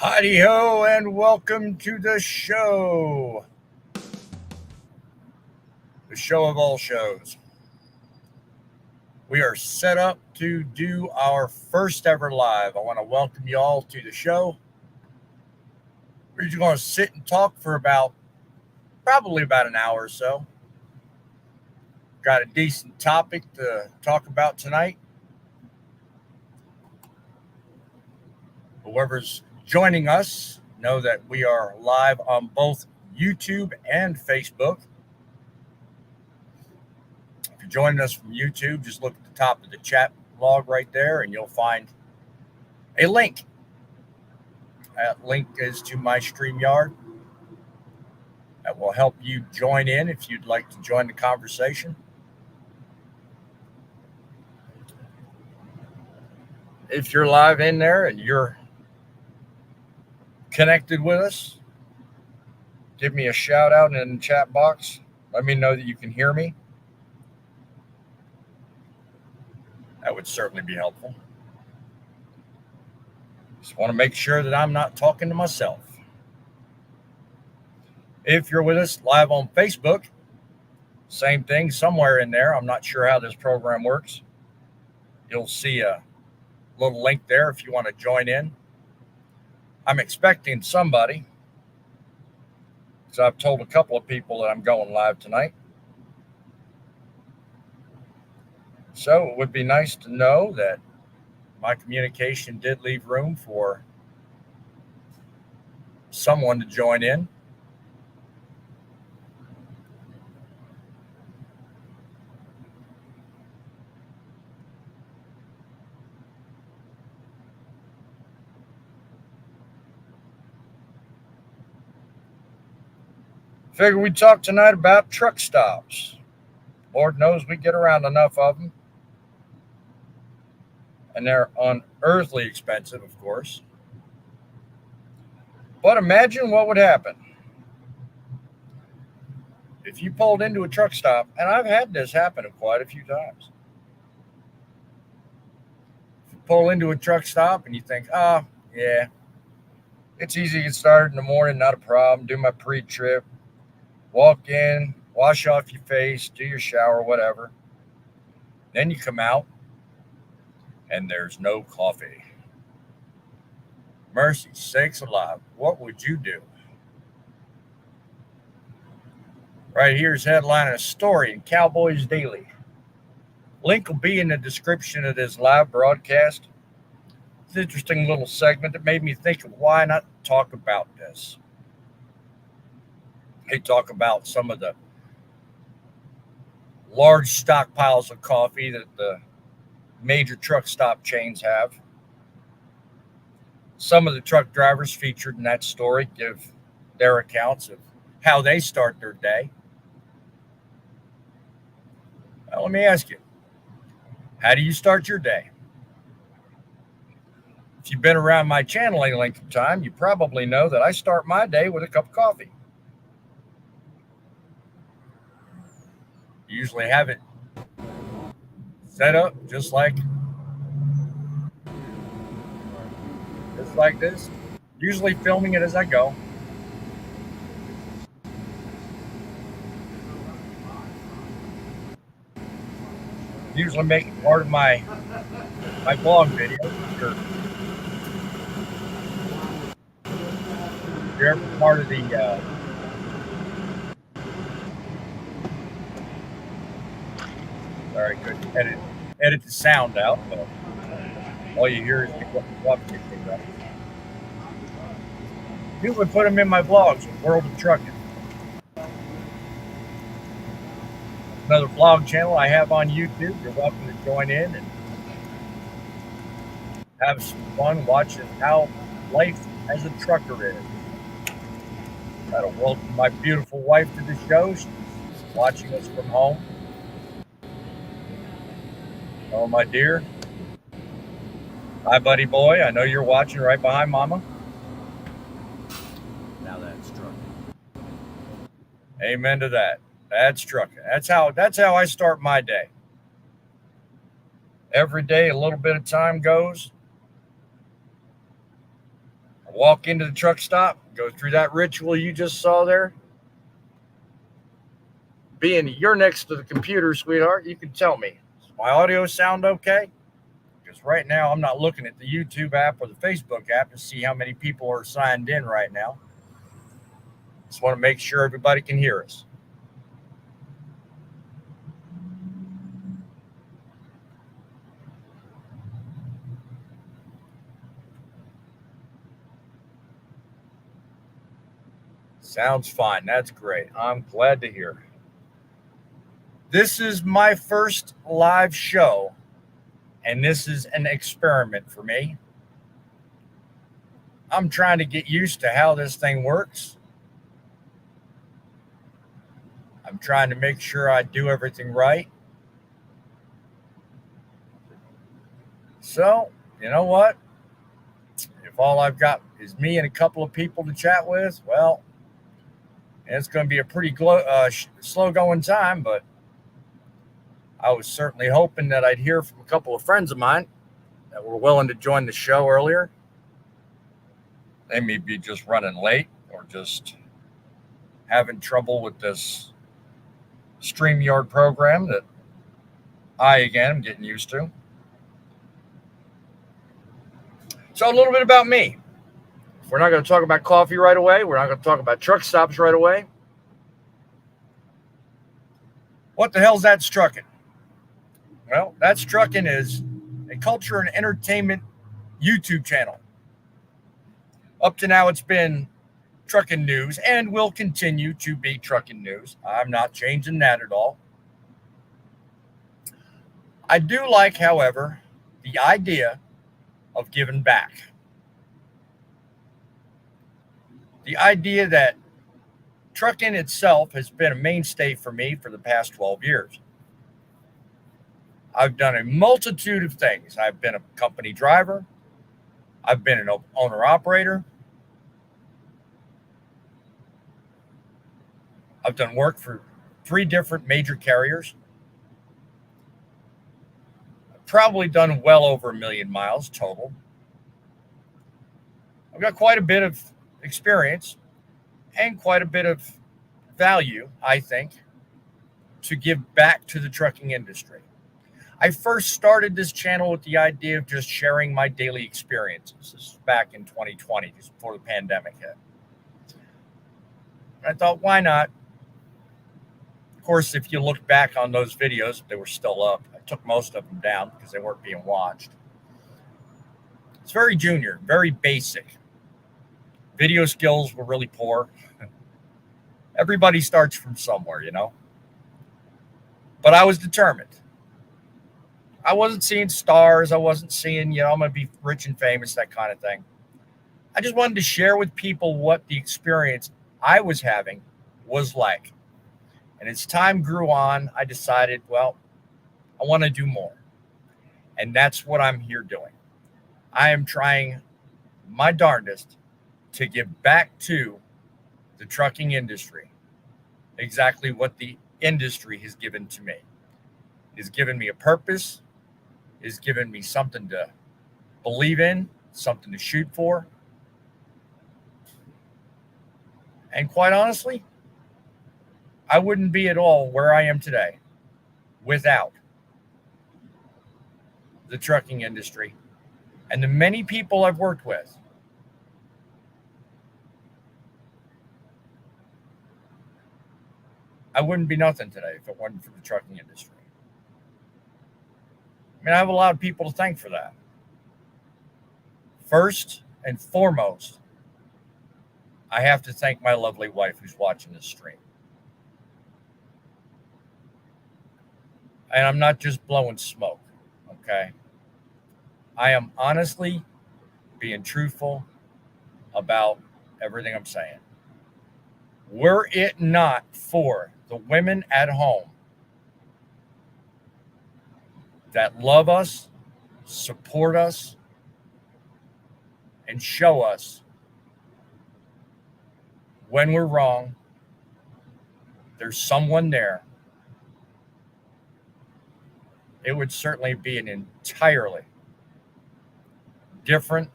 Heidi ho, and welcome to the show of all shows. We are set up to do our first ever live. I want to welcome you all to the show. We're just going to sit and talk for probably about an hour or so. Got a decent topic to talk about tonight. Whoever's joining us, know that we are live on both YouTube and Facebook. If you're joining us from YouTube, just look at the top of the chat log right there and you'll find a link. That link is to my StreamYard. That will help you join in if you'd like to join the conversation. If you're live in there and you're connected with us, give me a shout out in the chat box. Let me know that you can hear me. That would certainly be helpful. Just want to make sure that I'm not talking to myself. If you're with us live on Facebook, same thing, somewhere in there. I'm not sure how this program works. You'll see a little link there if you want to join in. I'm expecting somebody. So I've told a couple of people that I'm going live tonight. So it would be nice to know that my communication did leave room for someone to join in. Figure we talk tonight about truck stops. Lord knows we get around enough of them. And they're unearthly expensive, of course. But imagine what would happen if you pulled into a truck stop, and I've had this happen quite a few times. If you pull into a truck stop and you think, yeah, it's easy to get started in the morning, not a problem, do my pre-trip, walk in, wash off your face, do your shower, whatever. Then you come out and there's no coffee. Mercy sakes alive, what would you do? Right here's headlining a story in Cowboys Daily. Link will be in the description of this live broadcast. It's an interesting little segment that made me think of why not talk about this. They talk about some of the large stockpiles of coffee that the major truck stop chains have. Some of the truck drivers featured in that story give their accounts of how they start their day. Now, let me ask you, how do you start your day? If you've been around my channel any length of time, you probably know that I start my day with a cup of coffee. Usually have it set up just like this. Usually filming it as I go. Usually make it part of my blog video. If you're ever part of the sorry, couldn't edit the sound out, but all you hear is me walking things up. Usually put them in my blogs, World of Truckin. Another vlog channel I have on YouTube. You're welcome to join in and have some fun watching how life as a trucker is. Got to welcome my beautiful wife to the show. She's watching us from home. Oh, my dear. Hi, buddy boy. I know you're watching right behind Mama. Now that's Truckin. Amen to that. That's Truckin. That's how I start my day. Every day, a little bit of time goes. walk into the truck stop, go through that ritual you just saw there. Being you're next to the computer, sweetheart, you can tell me, does my audio sound okay? Because right now I'm not looking at the YouTube app or the Facebook app to see how many people are signed in right now. Just want to make sure everybody can hear us. Sounds fine. That's great. I'm glad to hear. This is my first live show, and this is an experiment for me. I'm trying to get used to how this thing works. I'm trying to make sure I do everything right. So, you know what? If all I've got is me and a couple of people to chat with, well, it's going to be a pretty slow going time, but I was certainly hoping that I'd hear from a couple of friends of mine that were willing to join the show earlier. They may be just running late or just having trouble with this StreamYard program that I, again, am getting used to. So a little bit about me. We're not going to talk about coffee right away. We're not going to talk about truck stops right away. What the hell's ThatsTruckin? Well, ThatsTruckin is a culture and entertainment YouTube channel. Up to now, it's been trucking news and will continue to be trucking news. I'm not changing that at all. I do like, however, the idea of giving back. The idea that trucking itself has been a mainstay for me for the past 12 years. I've done a multitude of things. I've been a company driver. I've been an owner-operator. I've done work for 3 different major carriers. I've probably done well over 1 million miles total. I've got quite a bit of experience and quite a bit of value, I think, to give back to the trucking industry. I first started this channel with the idea of just sharing my daily experiences. This is back in 2020, just before the pandemic hit. I thought, why not? Of course, if you look back on those videos, they were still up. I took most of them down because they weren't being watched. It's very junior, very basic. Video skills were really poor. Everybody starts from somewhere, you know. But I was determined. I wasn't seeing stars. I wasn't seeing, I'm going to be rich and famous, that kind of thing. I just wanted to share with people what the experience I was having was like. And as time grew on, I decided, well, I want to do more. And that's what I'm here doing. I am trying my darndest to give back to the trucking industry exactly what the industry has given to me. It has given me a purpose. It has given me something to believe in, something to shoot for. And quite honestly, I wouldn't be at all where I am today without the trucking industry and the many people I've worked with. I wouldn't be nothing today if it wasn't for the trucking industry. I mean, I have a lot of people to thank for that. First and foremost, I have to thank my lovely wife who's watching this stream. And I'm not just blowing smoke, okay? I am honestly being truthful about everything I'm saying. Were it not for the women at home that love us, support us, and show us when we're wrong, there's someone there, it would certainly be an entirely different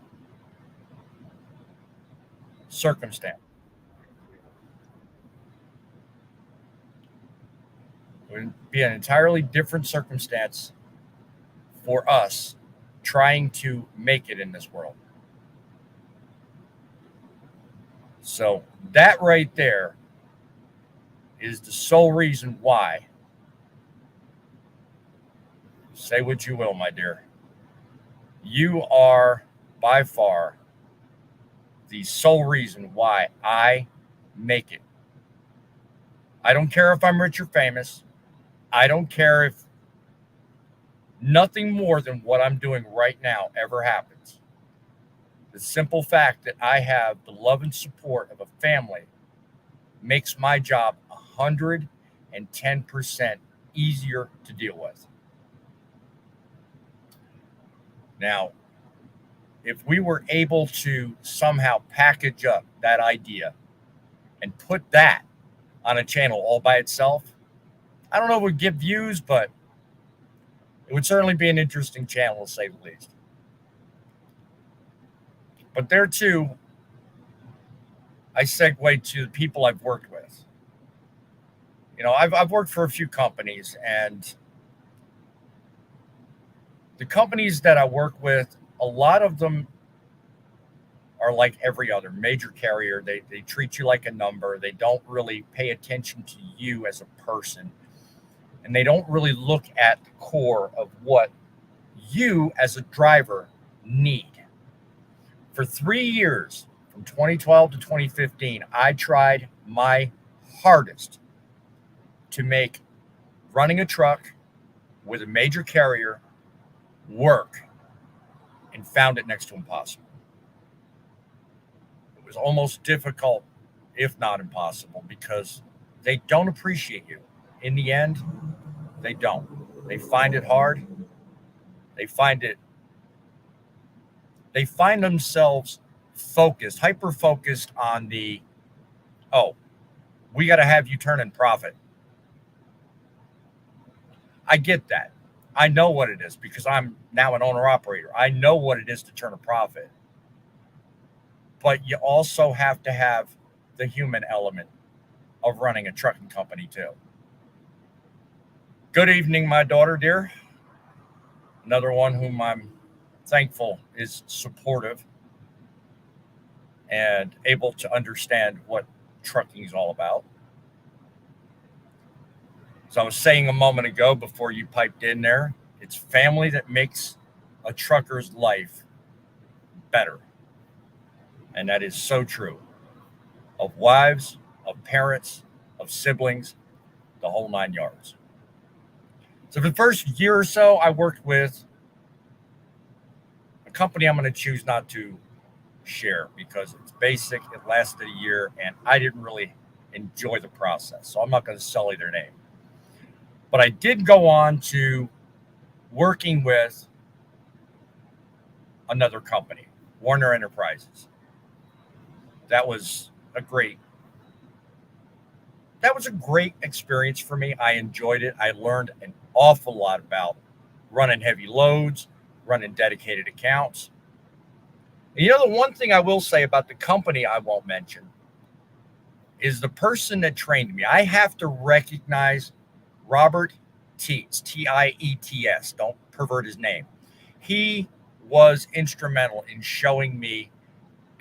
circumstance. It would be an entirely different circumstance for us trying to make it in this world. So that right there is the sole reason why. Say what you will, my dear. You are by far the sole reason why I make it. I don't care if I'm rich or famous. I don't care if nothing more than what I'm doing right now ever happens. The simple fact that I have the love and support of a family makes my job 110% easier to deal with. Now, if we were able to somehow package up that idea and put that on a channel all by itself, I don't know if it would get views, but it would certainly be an interesting channel, to say the least. But there too, I segue to the people I've worked with. You know, I've worked for a few companies, and the companies that I work with, a lot of them are like every other major carrier. They treat you like a number. They don't really pay attention to you as a person. And they don't really look at the core of what you as a driver need. For 3 years, from 2012 to 2015, I tried my hardest to make running a truck with a major carrier work, and found it next to impossible. It was almost difficult, if not impossible, because they don't appreciate you. In the end, they don't. They find it hard. They find themselves focused, hyper focused on the, oh, we got to have you turn in profit. I get that. I know what it is because I'm now an owner operator. I know what it is to turn a profit. But you also have to have the human element of running a trucking company too. Good evening, my daughter, dear. Another one whom I'm thankful is supportive and able to understand what trucking is all about. So I was saying a moment ago before you piped in there, it's family that makes a trucker's life better. And that is so true. Of wives, of parents, of siblings, the whole 9 yards. So for the first year or so, I worked with a company I'm going to choose not to share because it's basic. It lasted a year, and I didn't really enjoy the process. So I'm not going to sully their name. But I did go on to working with another company, Warner Enterprises. That was a great experience for me. I enjoyed it. I learned an awful lot about running heavy loads, running dedicated accounts. And you know, the one thing I will say about the company I won't mention is the person that trained me. I have to recognize Robert Tietz, Tiets. Don't pervert his name. He was instrumental in showing me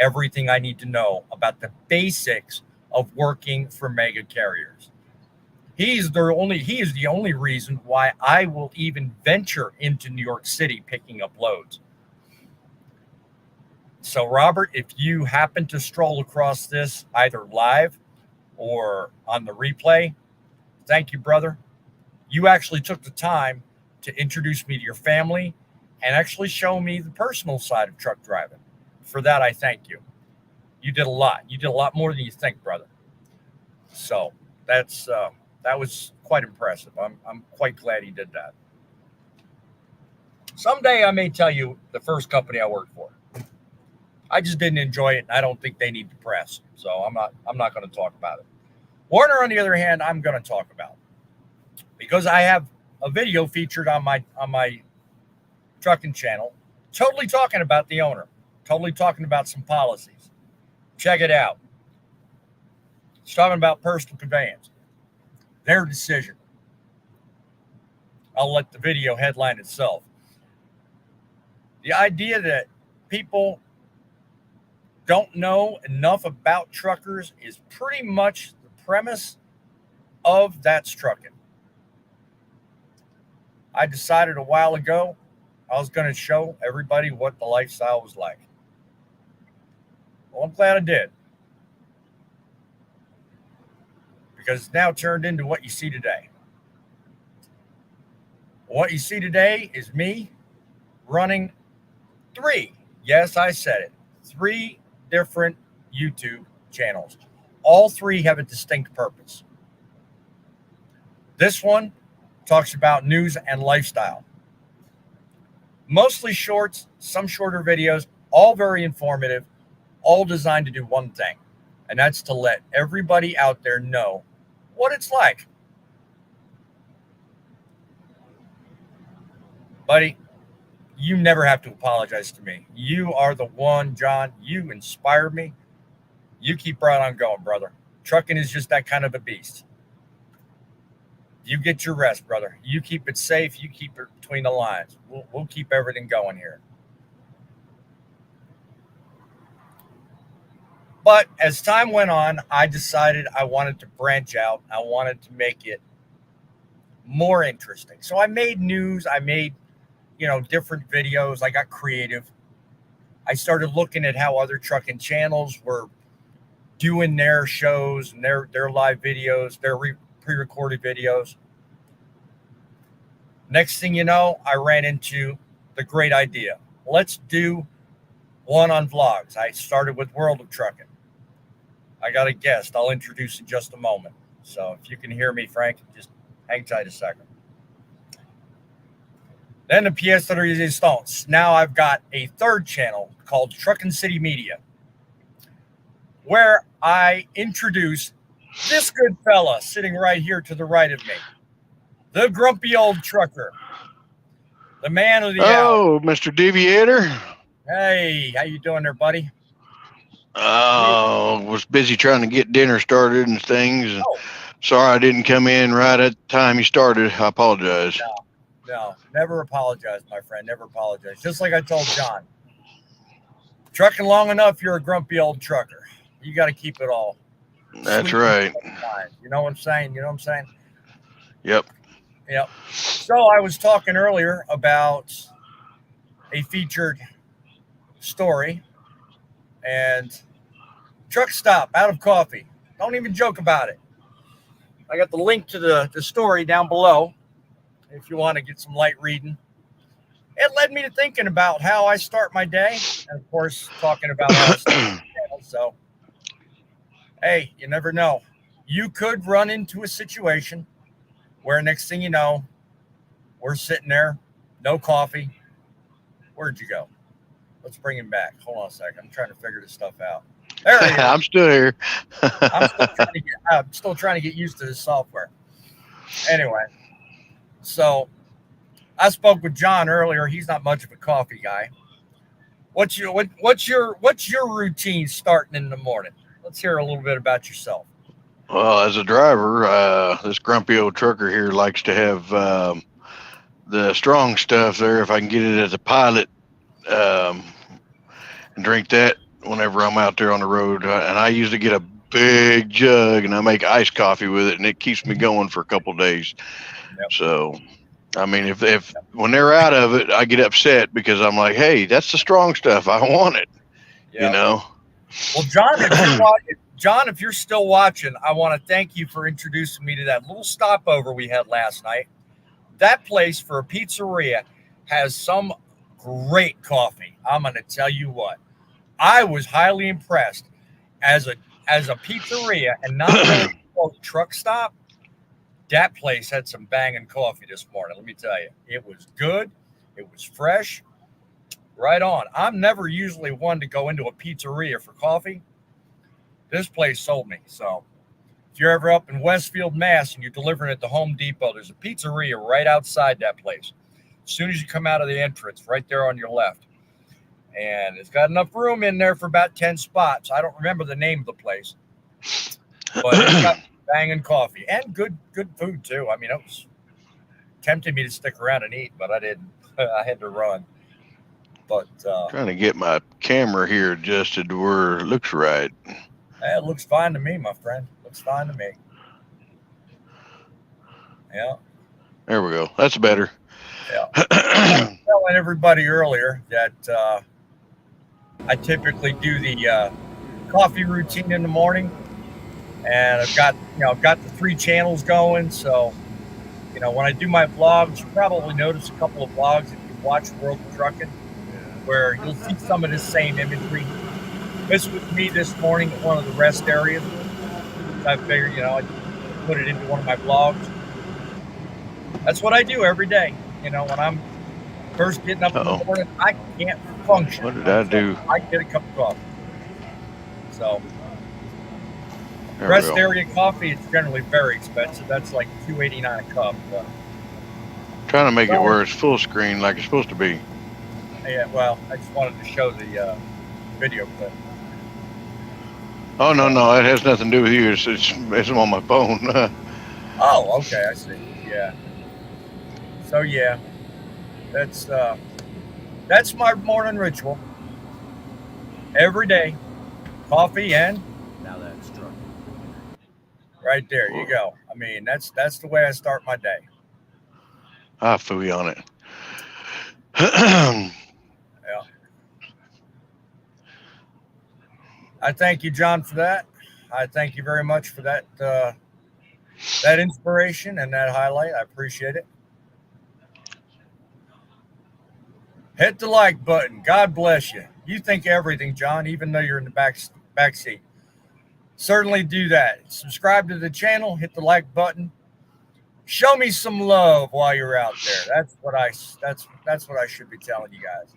everything I need to know about the basics of working for mega carriers. He is the only reason why I will even venture into New York City picking up loads. So, Robert, if you happen to stroll across this either live or on the replay, thank you, brother. You actually took the time to introduce me to your family and actually show me the personal side of truck driving. For that, I thank you. You did a lot. You did a lot more than you think, brother. So that was quite impressive. I'm quite glad he did that. Someday I may tell you the first company I worked for. I just didn't enjoy it, and I don't think they need the press. So I'm not going to talk about it. Warner, on the other hand, I'm going to talk about because I have a video featured on my Truckin channel, totally talking about the owner, totally talking about some policies. Check it out. It's talking about personal conveyance. Their decision. I'll let the video headline itself. The idea that people don't know enough about truckers is pretty much the premise of ThatsTruckin. I decided a while ago I was going to show everybody what the lifestyle was like. Well, I'm glad I did. Because it's now turned into what you see today. What you see today is me running 3, yes, I said it, 3 different YouTube channels. All 3 have a distinct purpose. This one talks about news and lifestyle. Mostly shorts, some shorter videos, all very informative, all designed to do one thing, and that's to let everybody out there know what it's like. Buddy, you never have to apologize to me. You are the one, John. You inspire me. You keep right on going, brother. Trucking is just that kind of a beast. You get your rest, brother. You keep it safe. You keep it between the lines. We'll keep everything going here. But as time went on, I decided I wanted to branch out. I wanted to make it more interesting. So I made news. I made, different videos. I got creative. I started looking at how other trucking channels were doing their shows and their live videos, their pre-recorded videos. Next thing you know, I ran into the great idea. Let's do one on vlogs. I started with World of Trucking. I got a guest I'll introduce in just a moment. So if you can hear me, Frank, just hang tight a second. Then the pièce de résistance. Now I've got a third channel called Truckin City Media, where I introduce this good fella sitting right here to the right of me, the grumpy old trucker, the man of the hour. Oh, Mr. Deviator. Hey, how you doing there, buddy? Was busy trying to get dinner started and things. And Oh. Sorry I didn't come in right at the time you started. I apologize. No, never apologize, my friend. Never apologize. Just like I told John, trucking long enough, you're a grumpy old trucker. You got to keep it all. That's right. You know what I'm saying? Yep. So I was talking earlier about a featured story and truck stop out of coffee. Don't even joke about it. I got the link to the story down below if you want to get some light reading. It led me to thinking about how I start my day, and of course talking about how I start my channel. So hey, you never know. You could run into a situation where next thing you know, we're sitting there, no coffee. Where'd you go? Let's bring him back. Hold on a second. I'm trying to figure this stuff out. There he is. I'm still here. I'm still trying to get used to this software. Anyway, so I spoke with John earlier. He's not much of a coffee guy. What's your routine starting in the morning? Let's hear a little bit about yourself. Well, as a driver, this grumpy old trucker here likes to have the strong stuff there if I can get it as a pilot, and drink that whenever I'm out there on the road. And I usually get a big jug and I make iced coffee with it, and it keeps me going for a couple of days. Yep. So, I mean, if when they're out of it, I get upset because I'm like, hey, that's the strong stuff. I want it. Yep. You know? Well, John, if you're still watching, I want to thank you for introducing me to that little stopover we had last night. That place for a pizzeria has some great coffee. I'm going to tell you what. I was highly impressed as a pizzeria and not really a truck stop. That place had some banging coffee this morning. Let me tell you, it was good. It was fresh. Right on. I'm never usually one to go into a pizzeria for coffee. This place sold me. So if you're ever up in Westfield, Mass, and you're delivering at the Home Depot, there's a pizzeria right outside that place. As soon as you come out of the entrance, right there on your left. and it's got enough room in there for about 10 spots. I don't remember the name of the place, but it's got banging coffee and good food too. I mean, it was tempting me to stick around and eat, but I didn't. I had to run. But Trying to get my camera here adjusted to where it looks right. it looks fine to me, my friend. Looks fine to me. Yeah. There we go. That's better. Yeah. I was telling everybody earlier that I typically do the coffee routine in the morning, and I've got the 3 channels going. So when I do my vlogs, you probably notice a couple of vlogs if you watch World of Truckin', where you'll see some of this same imagery. This was me this morning at one of the rest areas. I figured, I'd put it into one of my vlogs. That's what I do every day. When I'm first getting up in the morning, I can't function. What did I do? I get a cup of coffee. So, rest area coffee is generally very expensive. That's like $2.89 a cup. Trying to make it where it's full screen like it's supposed to be. Yeah, well, I just wanted to show the video clip. Oh no, it has nothing to do with you. It's on my phone. Oh, okay, I see. Yeah. So yeah, that's my morning ritual. Every day, coffee and Now that's Truckin. right there you go. I mean, that's the way I start my day. I feel you on it. Yeah. I thank you, John, for that. I thank you very much for that that inspiration and that highlight. I appreciate it. Hit the like button. God bless you. You think everything, John, even though you're in the back seat. Certainly do that. Subscribe to the channel. Hit the like button. Show me some love while you're out there. That's what I should be telling you guys.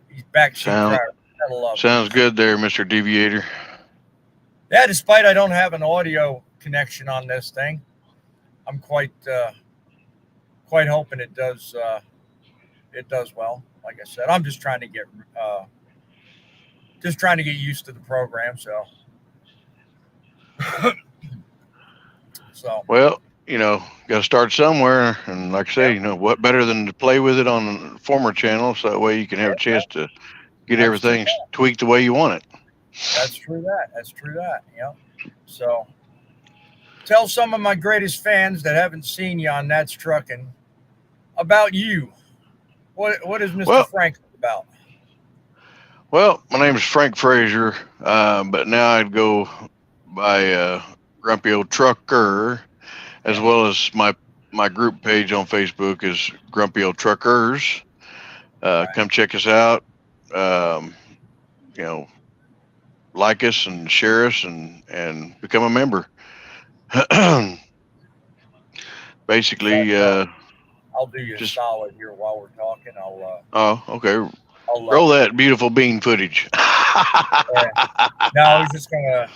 These backseat drivers. Sounds good there, Mr. Deviator. Yeah, despite I don't have an audio connection on this thing, I'm quite hoping it does well. Like I said, I'm just trying to get used to the program. So well, got to start somewhere, and like I say, what better than to play with it on former channels, so that way you can have a chance to get everything tweaked the way you want it. That's true. That. Yeah. So tell some of my greatest fans that haven't seen you on That's Truckin' about you. What is Mr. Frank about? Well, my name is Frank Frazier, but now I'd go by Grumpy Old Trucker, as well as my group page on Facebook is Grumpy Old Truckers. Come check us out. Like us and share us and become a member. Basically, I'll do you a solid here while we're talking. Oh, okay. Roll that beautiful bean footage. No, I was just gonna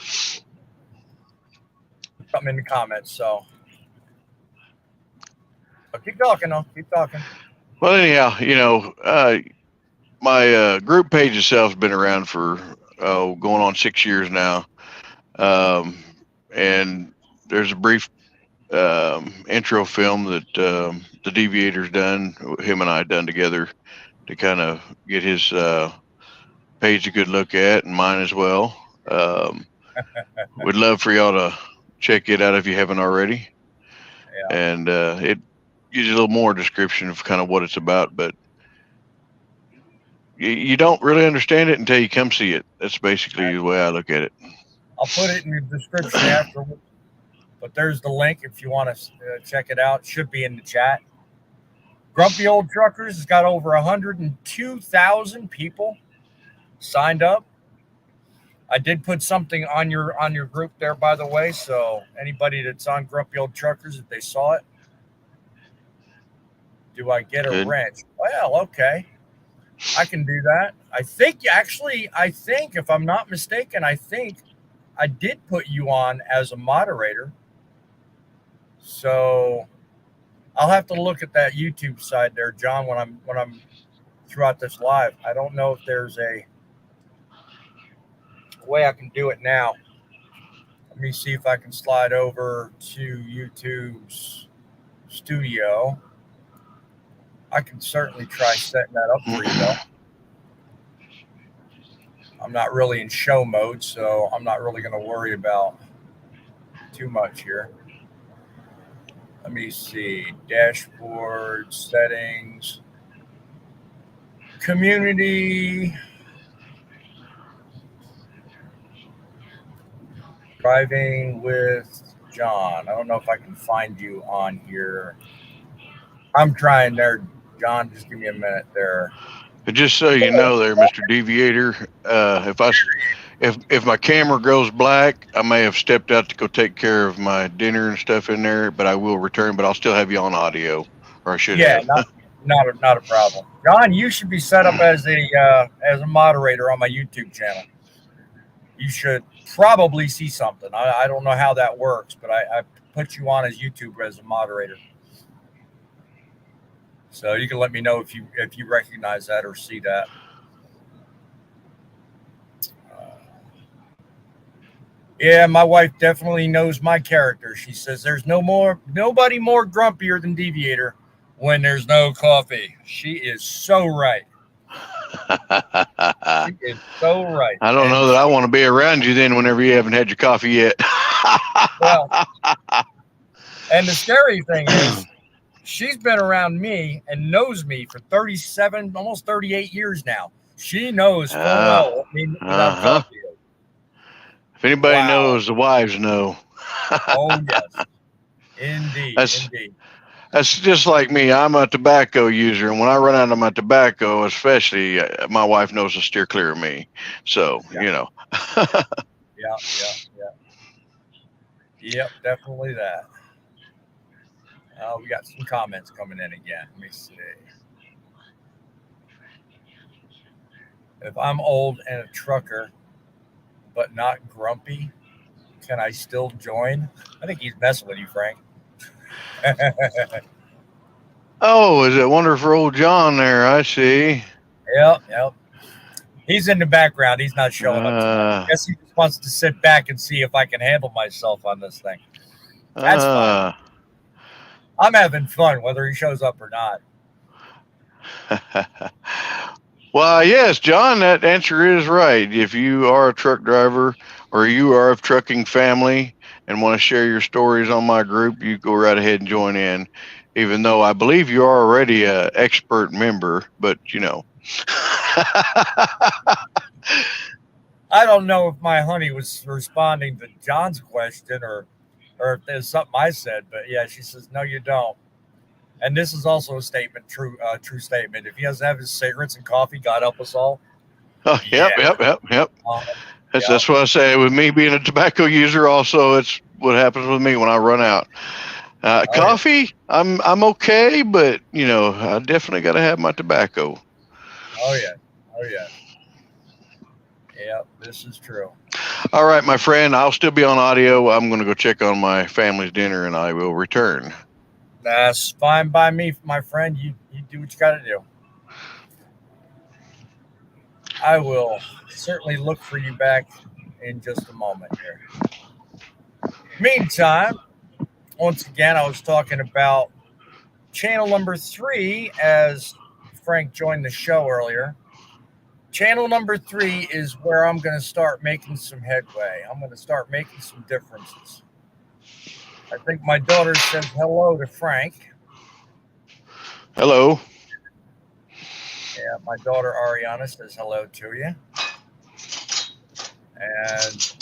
put something in the comments. So keep talking. Keep talking. Well, anyhow, my group page itself has been around for going on 6 years now, and there's a brief intro film that the Deviator's done, him and I done together, to kind of get his page a good look at, and mine as well. Would love for y'all to check it out if you haven't already. Yeah. And it gives you a little more description of kind of what it's about, but you don't really understand it until you come see it. That's basically the way I look at it. I'll put it in the description afterwards, but there's the link if you want to check it out. It should be in the chat. Grumpy Old Truckers has got over 102,000 people signed up. I did put something on your group there, by the way, so anybody that's on Grumpy Old Truckers, if they saw it. Do I get a wrench? Well, okay. I can do that. I think, if I'm not mistaken, I did put you on as a moderator. So I'll have to look at that YouTube side there, John, when I'm throughout this live. I don't know if there's a way I can do it now. Let me see if I can slide over to YouTube's studio. I can certainly try setting that up for you, though. I'm not really in show mode, so I'm not really going to worry about too much here. Let me see. Dashboard, settings, community, driving with John. I don't know if I can find you on here. I'm trying there, John. Just give me a minute there. But just so you know, there, Mr. Deviator, if my camera goes black, I may have stepped out to go take care of my dinner and stuff in there, but I will return. But I'll still have you on audio, or I should have. Not a problem. John, you should be set up as a moderator on my YouTube channel. You should probably see something. I don't know how that works, but I put you on as YouTube as a moderator. So you can let me know if you recognize that or see that. Yeah, my wife definitely knows my character. She says there's nobody more grumpier than Deviator when there's no coffee. She is so right. She is so right. I don't know that I want to be around you then whenever you haven't had your coffee yet. Well, and the scary thing is, she's been around me and knows me for 37, almost 38 years now. She knows full well what me without coffee is. If anybody knows, the wives know. Oh, yes. Indeed. That's just like me. I'm a tobacco user, and when I run out of my tobacco, especially, my wife knows to steer clear of me. So, you know. Yep, definitely that. We got some comments coming in again. Let me see. If I'm old and a trucker, but not grumpy, can I still join? I think he's messing with you, Frank. Oh, is it wonderful old John there? I see. Yep. He's in the background. He's not showing up tonight. I guess he just wants to sit back and see if I can handle myself on this thing. That's fine. I'm having fun, whether he shows up or not. Well, yes, John, that answer is right. If you are a truck driver or you are of trucking family and want to share your stories on my group, you go right ahead and join in, even though I believe you are already an expert member, but you know. I don't know if my honey was responding to John's question or if there's something I said, but yeah, she says, no, you don't. And this is also a statement, true statement. If he doesn't have his cigarettes and coffee, God help us all. Oh, yep. That's what I say. With me being a tobacco user, also, it's what happens with me when I run out. Coffee, yeah. I'm okay, but you know, I definitely got to have my tobacco. Oh yeah. Yeah, this is true. All right, my friend, I'll still be on audio. I'm going to go check on my family's dinner, and I will return. That's fine by me, my friend. You do what you got to do. I will certainly look for you back in just a moment here. Meantime, once again, I was talking about channel number 3 as Frank joined the show earlier. Channel number 3 is where I'm going to start making some headway. I'm going to start making some differences. I think my daughter says hello to Frank. Hello. Yeah, my daughter Ariana says hello to you. And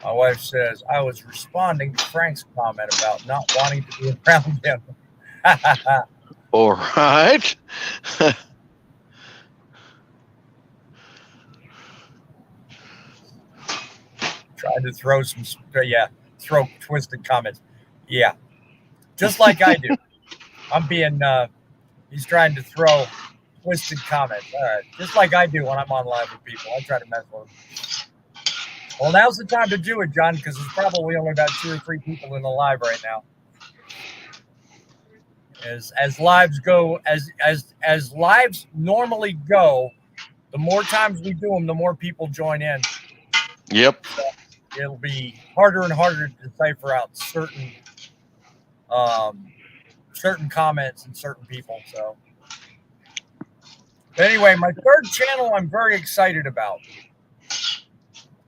my wife says, I was responding to Frank's comment about not wanting to be around him. All right. Trying to throw throw twisted comments. Yeah, just like I do. I'm being, he's trying to throw twisted comments. All right, just like I do when I'm on live with people. I try to mess with them. Well, now's the time to do it, John, because there's probably only about 2 or 3 people in the live right now. As lives go, as lives normally go, the more times we do them, the more people join in. Yep. So it'll be harder and harder to decipher out um, certain comments and certain people. So, but anyway, my third channel I'm very excited about.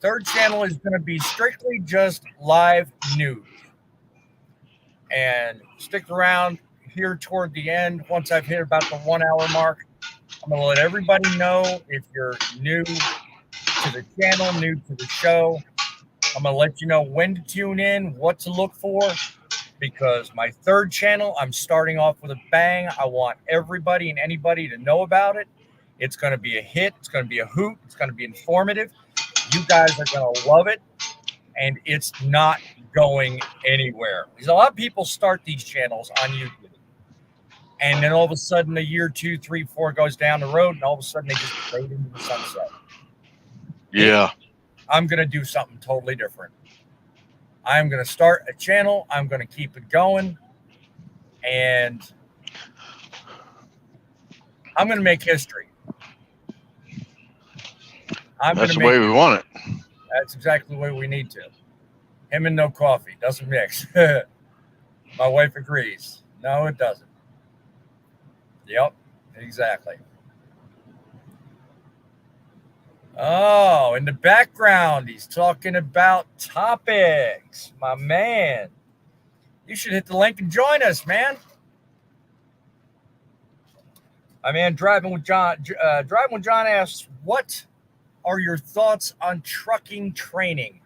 Third channel is going to be strictly just live news. And stick around here toward the end. Once I've hit about the 1 hour mark, I'm going to let everybody know if you're new to the channel, new to the show. I'm going to let you know when to tune in, what to look for, because my third channel, I'm starting off with a bang. I want everybody and anybody to know about it. It's going to be a hit. It's going to be a hoot. It's going to be informative. You guys are going to love it. And it's not going anywhere. Because a lot of people start these channels on YouTube. And then all of a sudden, a year, 2, 3, 4 goes down the road, and all of a sudden they just fade into the sunset. Yeah. I'm going to do something totally different. I'm going to start a channel. I'm going to keep it going. And I'm going to make history. That's the way we want it. That's exactly the way we need to. Him and no coffee. Doesn't mix. My wife agrees. No, it doesn't. Yep, exactly. Oh, in the background, he's talking about topics. My man. You should hit the link and join us, man. My man, Driving with John asks, what are your thoughts on trucking training?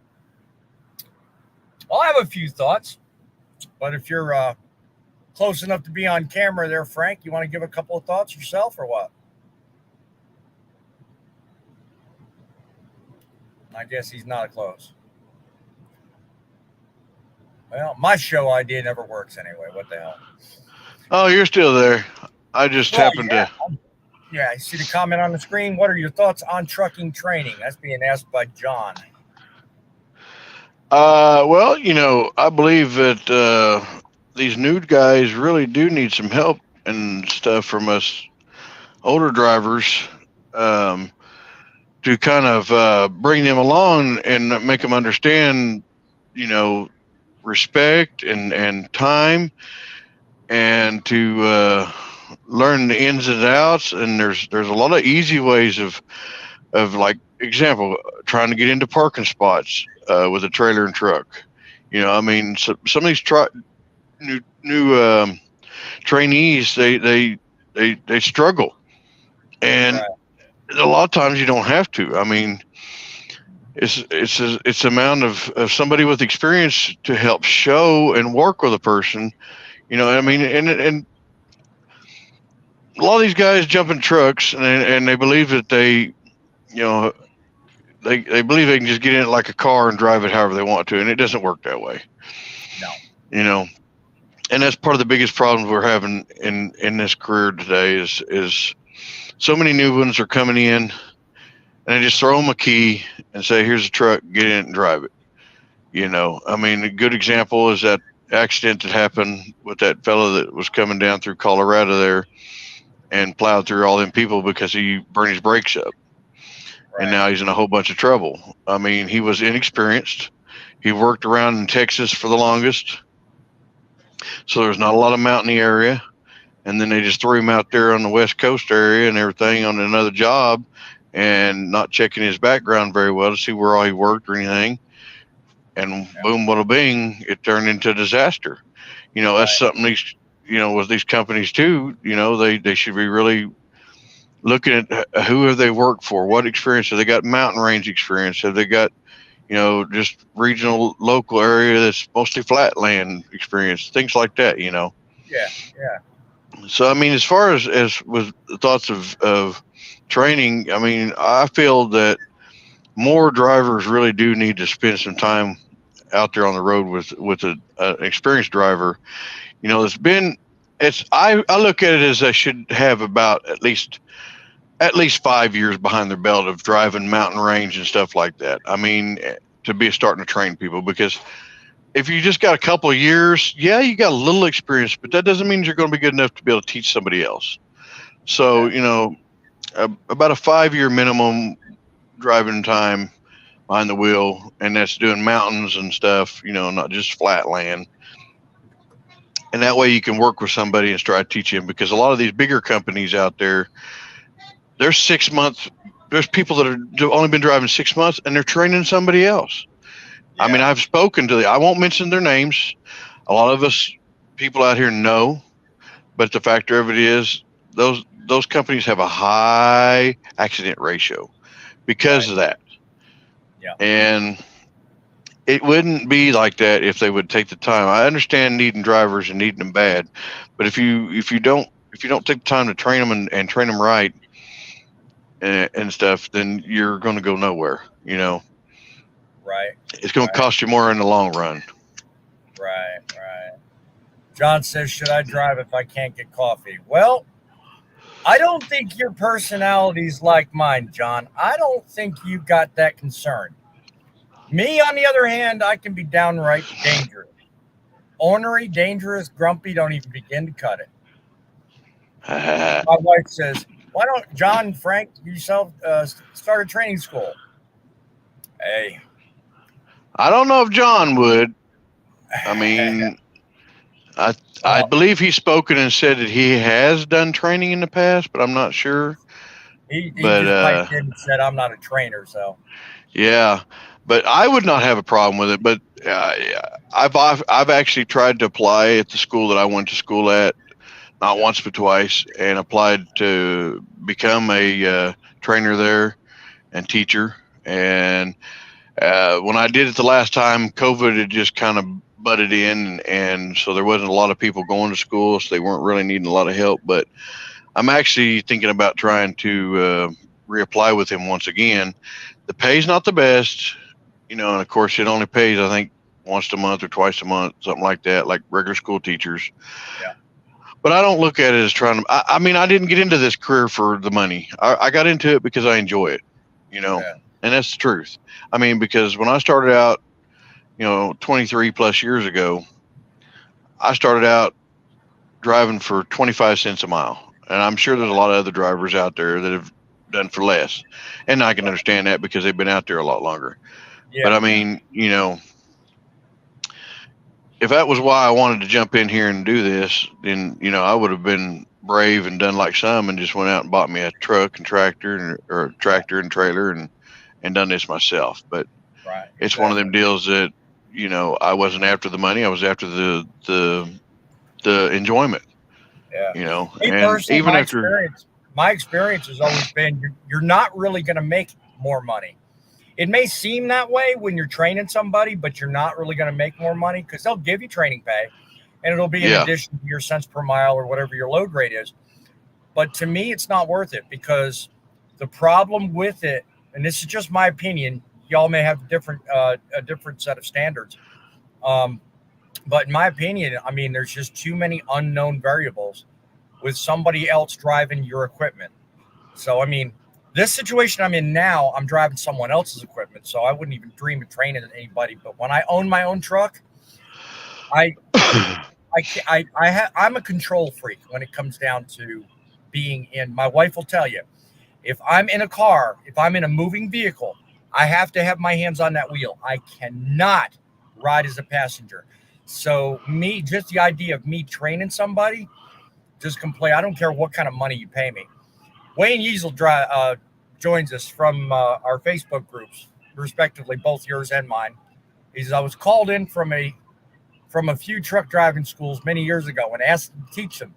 I'll have a few thoughts, but if you're close enough to be on camera there, Frank, you want to give a couple of thoughts yourself or what? I guess he's not close. Well, my show idea never works anyway. What the hell? Oh, you're still there. I just happened to. Yeah, I see the comment on the screen. What are your thoughts on trucking training? That's being asked by John. Well, I believe that these new guys really do need some help and stuff from us older drivers to kind of bring them along and make them understand, respect and time, and to learn the ins and outs. And there's a lot of easy ways of like example, trying to get into parking spots with a trailer and truck. So some of these new trainees, they struggle, and Right. a lot of times you don't have to. I mean, it's amount of somebody with experience to help show and work with a person. And a lot of these guys jump in trucks and they believe that they believe they can just get in it like a car and drive it however they want to, and it doesn't work that way. No. And that's part of the biggest problems we're having in this career today is so many new ones are coming in and they just throw them a key and say, here's a truck, get in it and drive it. A good example is that accident that happened with that fellow that was coming down through Colorado there and plowed through all them people because he burned his brakes up. Right. And now he's in a whole bunch of trouble. He was inexperienced. He worked around in Texas for the longest, so there's not a lot of mountainy area. And then they just threw him out there on the West Coast area and everything on another job, and not checking his background very well to see where all he worked or anything. And boom, bada bing, it turned into a disaster. That's something these, with these companies too, they should be really looking at who have they worked for, what experience have they got, mountain range experience, have they got, just regional local area that's mostly flat land experience, things like that. Yeah. So as far as with the thoughts of training, I feel that more drivers really do need to spend some time out there on the road with an experienced driver. I look at it as I should have about at least 5 years behind their belt of driving mountain range and stuff like that. To be starting to train people, because if you just got a couple of years, yeah, you got a little experience, but that doesn't mean you're going to be good enough to be able to teach somebody else. So, about a 5-year minimum driving time behind the wheel, and that's doing mountains and stuff, not just flat land. And that way you can work with somebody and try to teach them, because a lot of these bigger companies out there, there's 6 months. There's people that have only been driving 6 months and they're training somebody else. Yeah. I mean, I've spoken to I won't mention their names. A lot of us people out here know, but the factor of it is those companies have a high accident ratio because of that. Yeah. And it wouldn't be like that if they would take the time. I understand needing drivers and needing them bad, but if you don't take the time to train them and train them right and stuff, then you're going to go nowhere. Right. It's going to cost you more in the long run. Right. John says, should I drive if I can't get coffee? Well, I don't think your personality's like mine, John. I don't think you got that concern. Me, on the other hand, I can be downright dangerous. Ornery, dangerous, grumpy, don't even begin to cut it. My wife says, why don't John, Frank, yourself start a training school? Hey. I don't know if John would. I mean, I believe he's spoken and said that he has done training in the past, but I'm not sure. He just piped in and said, I'm not a trainer, so. Yeah, but I would not have a problem with it. But I've actually tried to apply at the school that I went to school at, not once but twice, and applied to become a trainer there and teacher. And when I did it the last time, COVID had just kind of butted in, and so there wasn't a lot of people going to school, so they weren't really needing a lot of help. But I'm actually thinking about trying to reapply with him once again. The pay's not the best, and of course it only pays, I think, once a month or twice a month, something like that, like regular school teachers. Yeah. But I don't look at it as trying to. I mean, I didn't get into this career for the money. I got into it because I enjoy it, and that's the truth. I mean, because when I started out, 23 plus years ago, I started out driving for 25 cents a mile. And I'm sure there's a lot of other drivers out there that have done for less. And I can understand that because they've been out there a lot longer. Yeah. But I mean, if that was why I wanted to jump in here and do this, then, I would have been brave and done like some and just went out and bought me a truck and tractor or tractor and trailer and done this myself. But it's one of them deals that, I wasn't after the money. I was after the enjoyment. Yeah. And even after my experience has always been you're not really going to make more money. It may seem that way when you're training somebody, but you're not really going to make more money because they'll give you training pay and it'll be in addition to your cents per mile or whatever your load rate is. But to me, it's not worth it because the problem with it, and this is just my opinion, y'all may have a different set of standards. But in my opinion, I mean, there's just too many unknown variables with somebody else driving your equipment. So, I mean, this situation I'm in now, I'm driving someone else's equipment, so I wouldn't even dream of training anybody. But when I own my own truck, I'm a control freak when it comes down to being in. My wife will tell you, if I'm in a car, if I'm in a moving vehicle, I have to have my hands on that wheel. I cannot ride as a passenger. So just the idea of me training somebody, just complain. I don't care what kind of money you pay me. Wayne Yeasel joins us from our Facebook groups, respectively, both yours and mine. He says, I was called in from a few truck driving schools many years ago and asked them to teach them,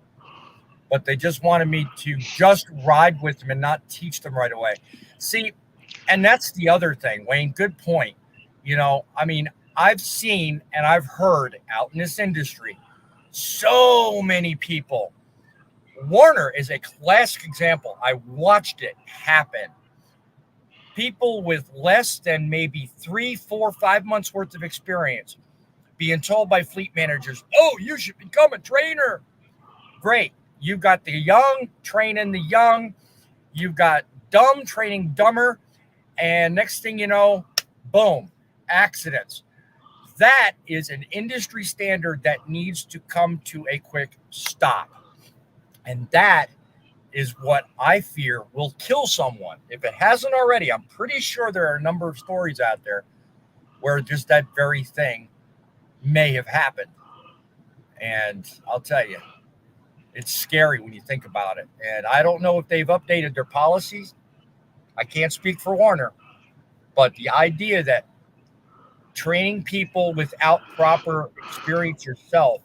but they just wanted me to just ride with them and not teach them right away. See, and that's the other thing, Wayne, good point. I mean, I've seen and I've heard out in this industry so many people. Warner is a classic example. I watched it happen. People with less than maybe 3, 4, 5 months worth of experience being told by fleet managers, oh, you should become a trainer. Great. You've got the young training the young. You've got dumb training dumber. And next thing you know, boom, accidents. That is an industry standard that needs to come to a quick stop. And that is what I fear will kill someone. If it hasn't already, I'm pretty sure there are a number of stories out there where just that very thing may have happened. And I'll tell you, it's scary when you think about it. And I don't know if they've updated their policies. I can't speak for Warner, but the idea that training people without proper experience yourself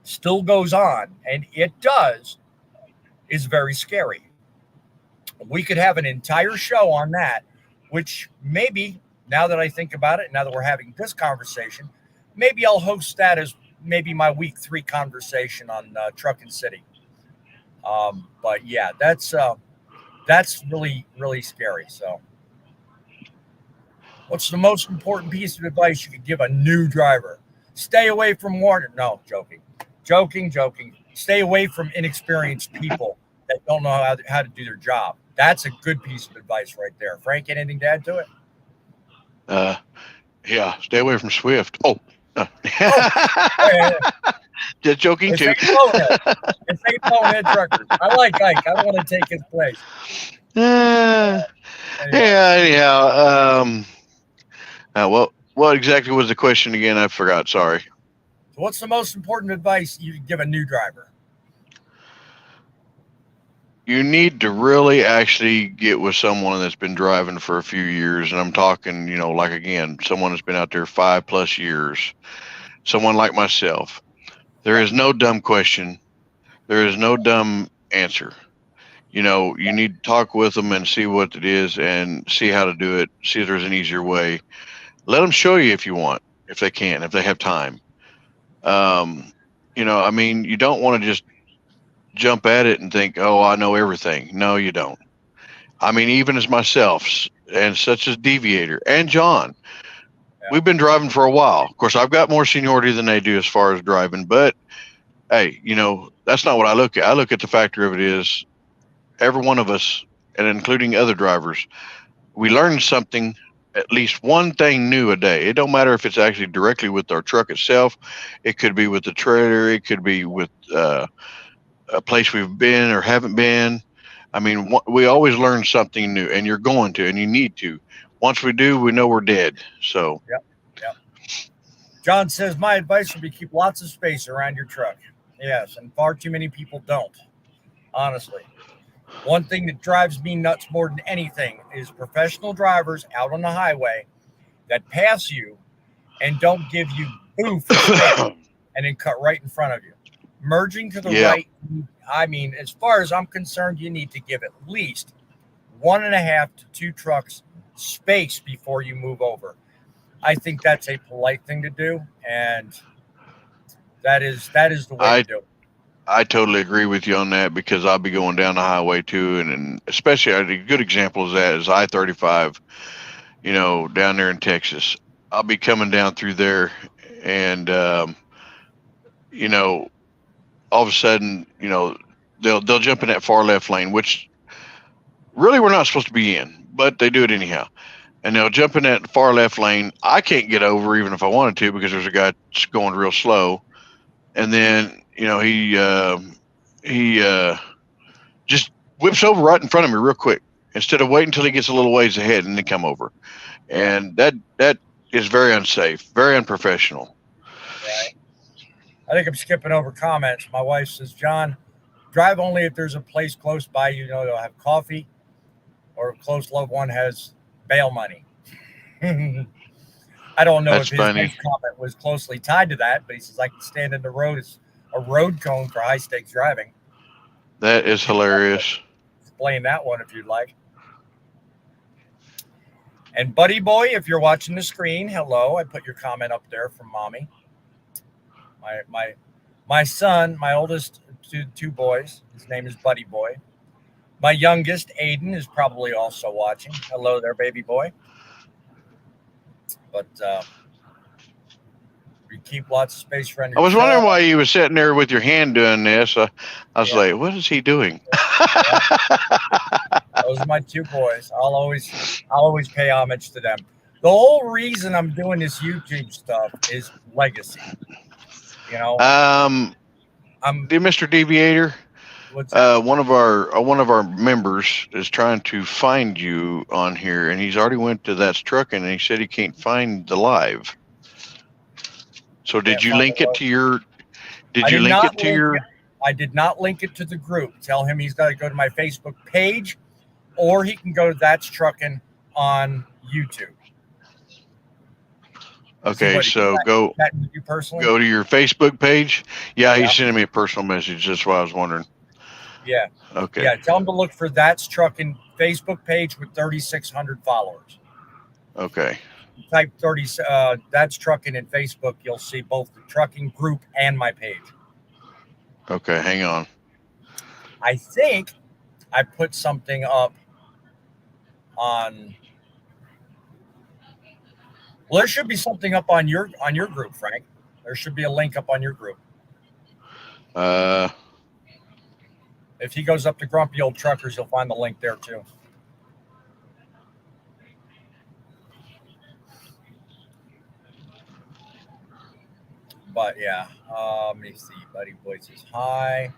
still goes on, and it does, is very scary. We could have an entire show on that, which maybe, now that I think about it, now that we're having this conversation, maybe I'll host that as maybe my week 3 conversation on Truckin City. But yeah, that's really, really scary. So what's the most important piece of advice you could give a new driver? Stay away from Warner. No, joking. Stay away from inexperienced people that don't know how to do their job. That's a good piece of advice right there. Frank, anything to add to it? Yeah, stay away from Swift. Yeah. Just joking too. It's ain't bonehead truckers. I like Ike. I don't want to take his place. Anyhow. What exactly was the question again? I forgot. Sorry. So what's the most important advice you could give a new driver? You need to really actually get with someone that's been driving for a few years. And I'm talking, like again, someone that's been out there 5+ years, someone like myself. There is no dumb question. There is no dumb answer. You need to talk with them and see what it is and see how to do it. See if there's an easier way. Let them show you if you want, if they can, if they have time. You don't want to just jump at it and think, oh, I know everything. No, you don't. Even as myself and such as Deviator and John, we've been driving for a while. Of course, I've got more seniority than they do as far as driving, but hey, that's not what I look at. I look at the factor of it is every one of us, and including other drivers, we learn something, at least one thing new a day. It don't matter if it's actually directly with our truck itself. It could be with the trailer. It could be with a place we've been or haven't been. We always learn something new, and you're going to, and you need to. Once we do, we know we're dead. So. Yep. John says, my advice would be keep lots of space around your truck. Yes, and far too many people don't, honestly. One thing that drives me nuts more than anything is professional drivers out on the highway that pass you and don't give you boof and then cut right in front of you. Merging to the right, as far as I'm concerned, you need to give at least 1.5 to 2 trucks space before you move over. I think that's a polite thing to do, and that is the way to do it. I totally agree with you on that because I'll be going down the highway too, and especially a good example of that is I-35, down there in Texas. I'll be coming down through there, and all of a sudden, they'll jump in that far left lane, which really we're not supposed to be in, but they do it anyhow. And they'll jump in that far left lane. I can't get over even if I wanted to because there's a guy that's going real slow. And then, he just whips over right in front of me real quick instead of waiting until he gets a little ways ahead and then come over. And that is very unsafe, very unprofessional. Right. I think I'm skipping over comments. My wife says, John, drive only if there's a place close by, they'll have coffee or a close loved one has bail money. I don't know if his next comment was closely tied to that, but he says I can stand in the road as a road cone for high stakes driving. That is hilarious. Explain that one if you'd like. And Buddy Boy, if you're watching the screen, hello. I put your comment up there from Mommy. My son, my oldest two boys, his name is Buddy Boy. My youngest, Aiden, is probably also watching. Hello there, baby boy. But we keep lots of space for any. I was wondering why you were sitting there with your hand doing this. I was like, what is he doing? Those are my 2 boys. I'll always pay homage to them. The whole reason I'm doing this YouTube stuff is legacy. You know, I'm dear Mr. Deviator, what's that? one of our members is trying to find you on here, and he's already went to ThatsTruckin, and he said he can't find the live. So did you link it to your? Did you link it to your? I did not link it to the group. Tell him he's got to go to my Facebook page, or he can go to ThatsTruckin on YouTube. Okay, so go you personally. Go to your Facebook page. Yeah, he's sending me a personal message. That's why I was wondering. Yeah. Okay. Yeah, tell him to look for ThatsTruckin Facebook page with 3,600 followers. Okay. Type ThatsTruckin in Facebook. You'll see both the trucking group and my page. Okay, hang on. I think I put something up on. Well, there should be something up on your group, Frank. There should be a link up on your group. If he goes up to Grumpy Old Truckers, you'll find the link there too. But yeah, let me see. Buddy Boy says hi.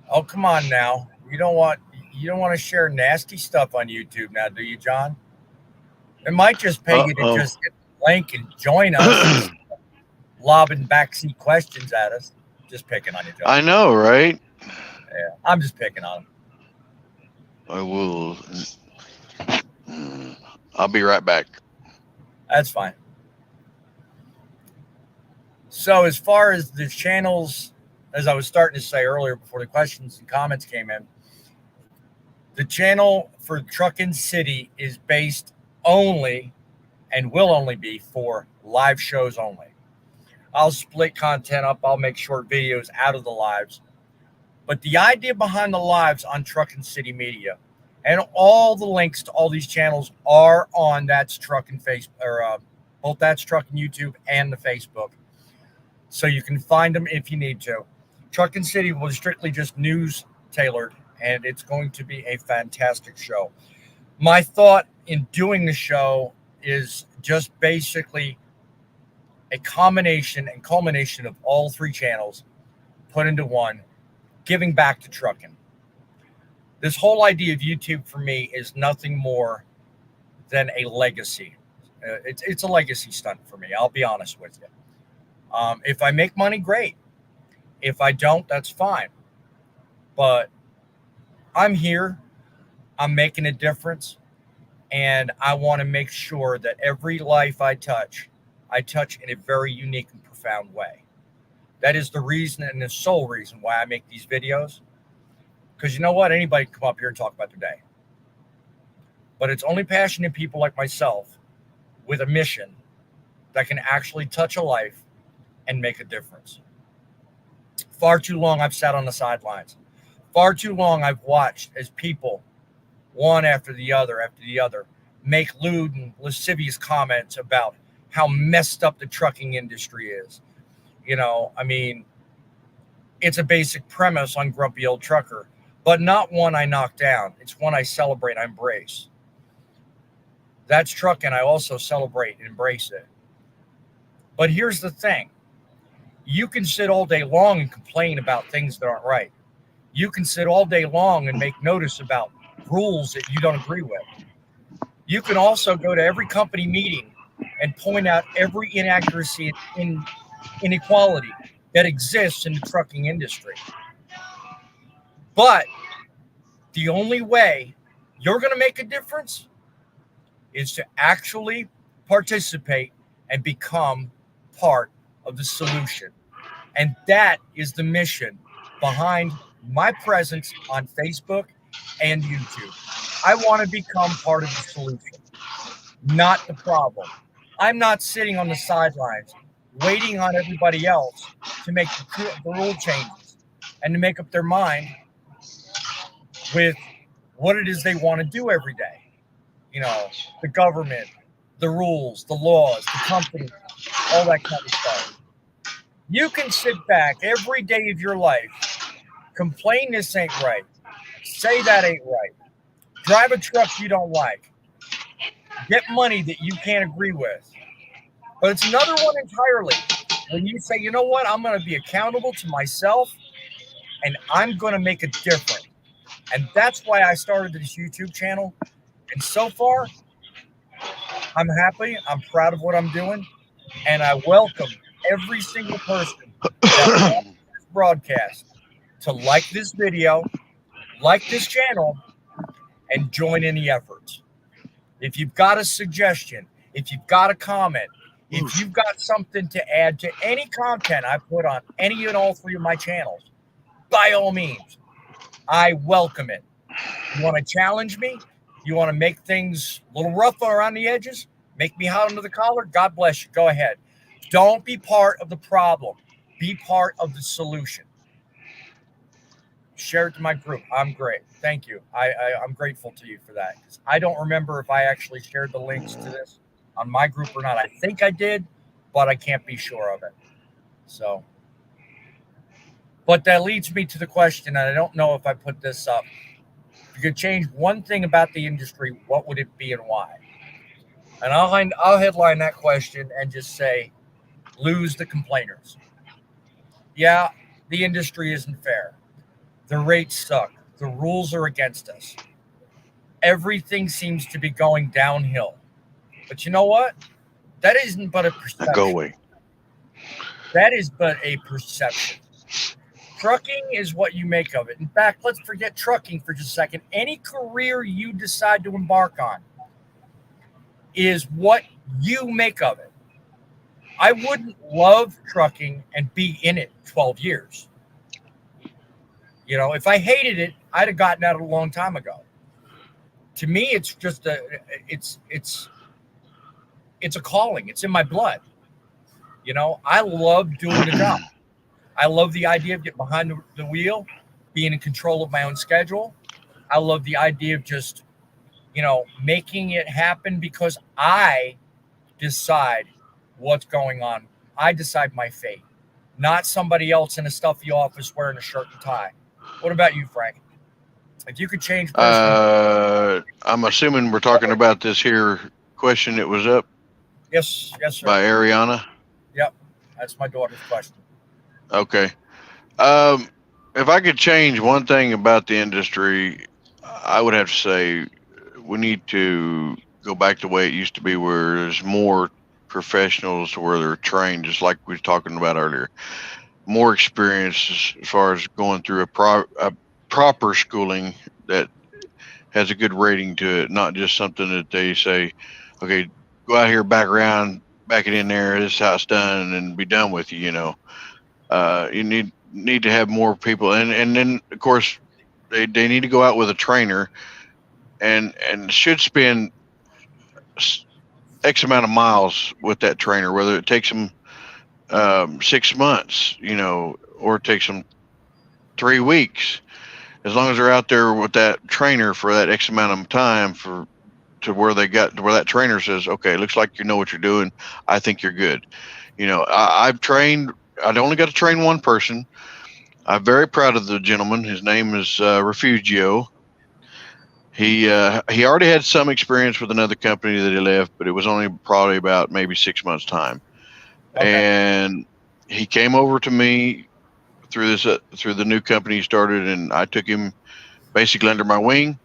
Oh, come on now. You don't want to share nasty stuff on YouTube now, do you, John? It might just pay you to just hit the link and join us, lobbing backseat questions at us. Just picking on you, John. I know, right? Yeah, I'm just picking on him. I will. I'll be right back. That's fine. So as far as the channels, as I was starting to say earlier before the questions and comments came in, the channel for Truckin City is based only and will only be for live shows only. I'll split content up. I'll make short videos out of the lives. But the idea behind the lives on Truckin City Media, and all the links to all these channels are on ThatsTruckin Facebook, or both ThatsTruckin YouTube and the Facebook. So you can find them if you need to. Truckin City was strictly just news tailored, and it's going to be a fantastic show. My thought in doing the show is just basically a combination and culmination of all three channels put into one, giving back to trucking. This whole idea of YouTube for me is nothing more than a legacy. It's a legacy stunt for me. I'll be honest with you. If I make money, great. If I don't, that's fine. But I'm here. I'm making a difference. And I want to make sure that every life I touch in a very unique and profound way. That is the reason and the sole reason why I make these videos. Because you know what? Anybody can come up here and talk about their day. But it's only passionate people like myself with a mission that can actually touch a life and make a difference. Far too long I've sat on the sidelines. Far too long I've watched as people, one after the other, make lewd and lascivious comments about how messed up the trucking industry is. You know, I mean, it's a basic premise on Grumpy Old Trucker, but not one I knock down. It's one I celebrate, I embrace. ThatsTruckin, I also celebrate and embrace it. But here's the thing. You can sit all day long and complain about things that aren't right. You can sit all day long and make notice about rules that you don't agree with. You can also go to every company meeting and point out every inaccuracy and inequality that exists in the trucking industry. But the only way you're going to make a difference is to actually participate and become part of the solution. And that is the mission behind my presence on Facebook and YouTube. I want to become part of the solution, not the problem. I'm not sitting on the sidelines waiting on everybody else to make the rule changes and to make up their mind with what it is they want to do every day. You know, the government, the rules, the laws, the company, all that kind of stuff. You can sit back every day of your life, complain this ain't right, say that ain't right, drive a truck you don't like, get money that you can't agree with. But it's another one entirely when you say, you know what, I'm going to be accountable to myself and I'm going to make a difference. And that's why I started this YouTube channel. And so far, I'm happy. I'm proud of what I'm doing. And I welcome every single person that watches this broadcast to like this video, like this channel, and join in the efforts. If you've got a suggestion, if you've got a comment, if you've got something to add to any content I put on any and all three of my channels, by all means, I welcome it. You want to challenge me? You want to make things a little rough around the edges? Make me hot under the collar? God bless you. Go ahead. Don't be part of the problem. Be part of the solution. Share it to my group. I'm great. Thank you. I'm grateful to you for that. I don't remember if I actually shared the links to this on my group or not. I think I did, but I can't be sure of it. So, but that leads me to the question, and I don't know if I put this up. If you could change one thing about the industry, what would it be and why? And I'll headline that question and just say, lose the complainers. Yeah, the industry isn't fair. The rates suck. The rules are against us. Everything seems to be going downhill. But you know what? That isn't but a Go perception. away. That is but a perception. Trucking is what you make of it. In fact, let's forget trucking for just a second. Any career you decide to embark on is what you make of it. I wouldn't love trucking and be in it 12 years. You know, if I hated it, I'd have gotten out a long time ago. To me, it's just it's a calling. It's in my blood. You know, I love doing the job. I love the idea of getting behind the wheel, being in control of my own schedule. I love the idea of just, you know, making it happen because I decide what's going on. I decide my fate, not somebody else in a stuffy office wearing a shirt and tie. What about you, Frank? If you could change I'm assuming we're talking about this here question that was up yes, sir. by Ariana. Yep, that's my daughter's question. Okay. If I could change one thing about the industry, I would have to say we need to go back the way it used to be, where there's more professionals, where they're trained, just like we were talking about earlier. More experience as far as going through a proper schooling that has a good rating to it, not just something that they say, okay, go out here, back around, back it in there, this is how it's done, and be done with you. You know, you need to have more people, and then of course they need to go out with a trainer, and should spend X amount of miles with that trainer, whether it takes them 6 months, you know, or it takes them 3 weeks. As long as they're out there with that trainer for that X amount of time, to where that trainer says, okay, it looks like you know what you're doing. I think you're good. You know, I've trained. I only got to train one person. I'm very proud of the gentleman. His name is Refugio. He already had some experience with another company that he left, but it was only probably about maybe 6 months time. Okay. And he came over to me through the new company he started, and I took him basically under my wing,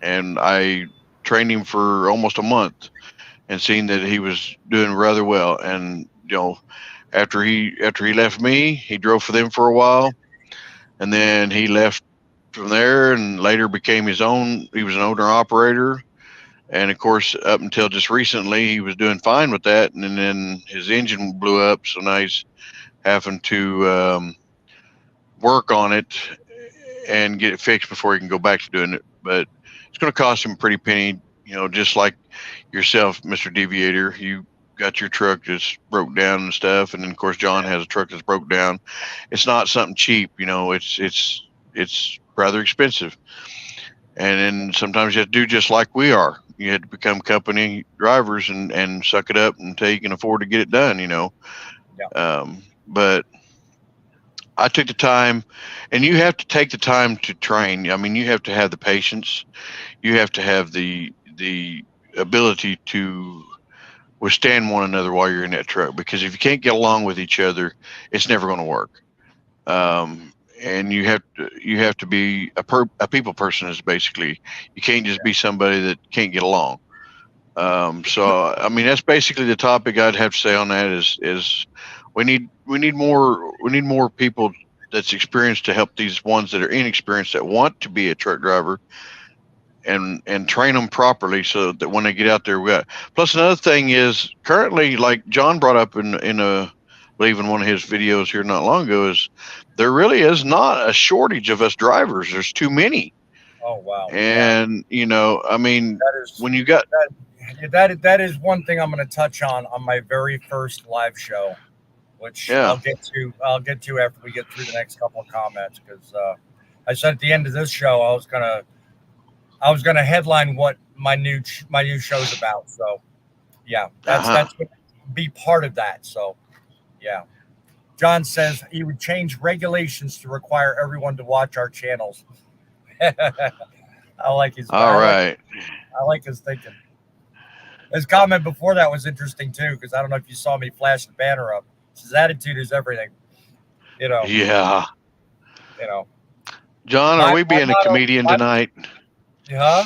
and I trained him for almost a month, and seen that he was doing rather well. And you know, after he left me, he drove for them for a while, and then he left from there, and later became his own. He was an owner operator, and of course, up until just recently, he was doing fine with that, and then his engine blew up, so now he's having to work on it and get it fixed before he can go back to doing it. But it's going to cost him a pretty penny, you know, just like yourself, Mr. Deviator. You got your truck that's broke down and stuff, and then of course John has a truck that's broke down. It's not something cheap, you know. It's rather expensive, and then sometimes you have to do just like we are. You had to become company drivers and suck it up until you can afford to get it done, you know. Yeah. But I took the time, and you have to take the time to train. I mean, you have to have the patience. You have to have the ability to withstand one another while you're in that truck, because if you can't get along with each other, it's never going to work. And you have to be a people person. Is basically, you can't just be somebody that can't get along. So I mean, that's basically the topic I'd have to say on that. Is we need more people that's experienced to help these ones that are inexperienced that want to be a truck driver, and train them properly so that when they get out there, we got. Plus, another thing is currently, like John brought up I believe in one of his videos here not long ago, is there really is not a shortage of us drivers. There's too many. Oh wow! And I mean, That is when you got that is one thing I'm going to touch on my very first live show, which Yeah. I'll get to after we get through the next couple of comments, because I said at the end of this show I was gonna headline what my new show's about. So yeah, that's going to be part of that. So yeah. John says he would change regulations to require everyone to watch our channels. I like his. all right. I like his thinking. His comment before that was interesting too, because I don't know if you saw me flash the banner up. His attitude is everything. Yeah. John, are we being a comedian tonight? Huh?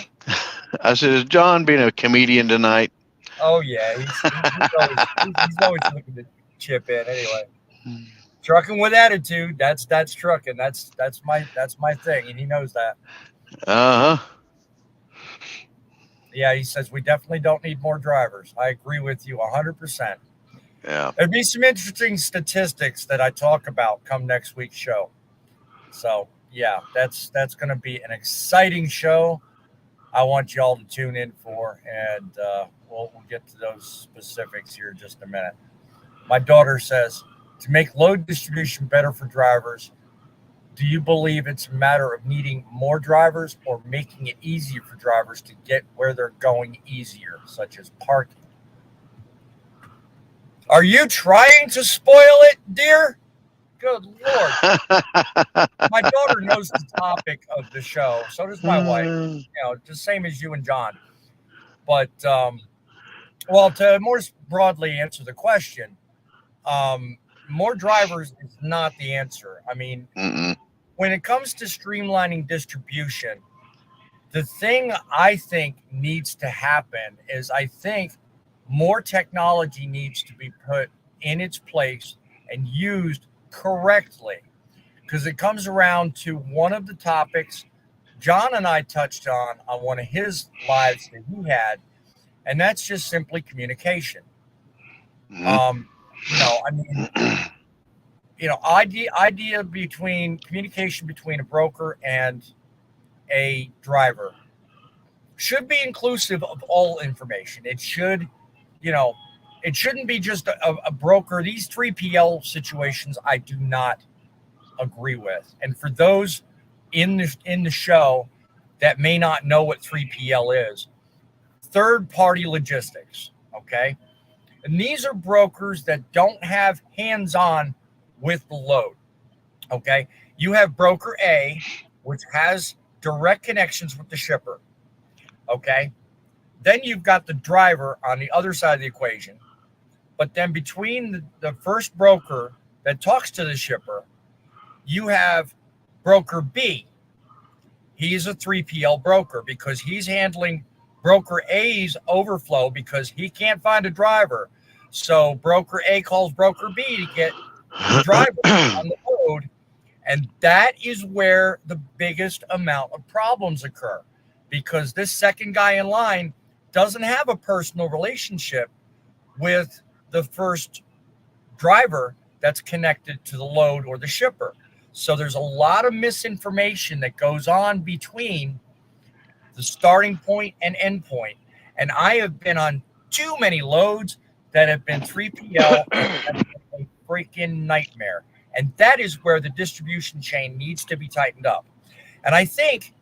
I said, is John being a comedian tonight? Oh yeah, he's always looking to chip in anyway. Trucking with attitude. That's trucking. That's my thing, and he knows that. Yeah, he says we definitely don't need more drivers. I agree with you 100%. Yeah. There'd be some interesting statistics that I talk about come next week's show. So yeah, that's going to be an exciting show. I want y'all to tune in for, and we'll get to those specifics here in just a minute. My daughter says, to make load distribution better for drivers, do you believe it's a matter of needing more drivers or making it easier for drivers to get where they're going easier, such as parking? Are you trying to spoil it, dear? Good Lord. My daughter knows the topic of the show. So does my wife. The same as you and John. But, to more broadly answer the question, more drivers is not the answer. I mean, when it comes to streamlining distribution, the thing I think needs to happen is I think more technology needs to be put in its place and used correctly, because it comes around to one of the topics John and I touched on one of his lives that he had, and that's just simply communication. Idea between communication between a broker and a driver should be inclusive of all information. It should, it shouldn't be just a broker. These 3PL situations I do not agree with. And for those in the show that may not know what 3PL is, third-party logistics, okay? And these are brokers that don't have hands-on with the load, okay? You have broker A, which has direct connections with the shipper, okay? Then you've got the driver on the other side of the equation. But then between the first broker that talks to the shipper, you have broker B. He's a 3PL broker because he's handling broker A's overflow because he can't find a driver. So broker A calls broker B to get the driver on the road. And that is where the biggest amount of problems occur, because this second guy in line doesn't have a personal relationship with the first driver that's connected to the load or the shipper. So there's a lot of misinformation that goes on between the starting point and end point. And I have been on too many loads that have been 3PL, and that's a freaking nightmare. And that is where the distribution chain needs to be tightened up. And I think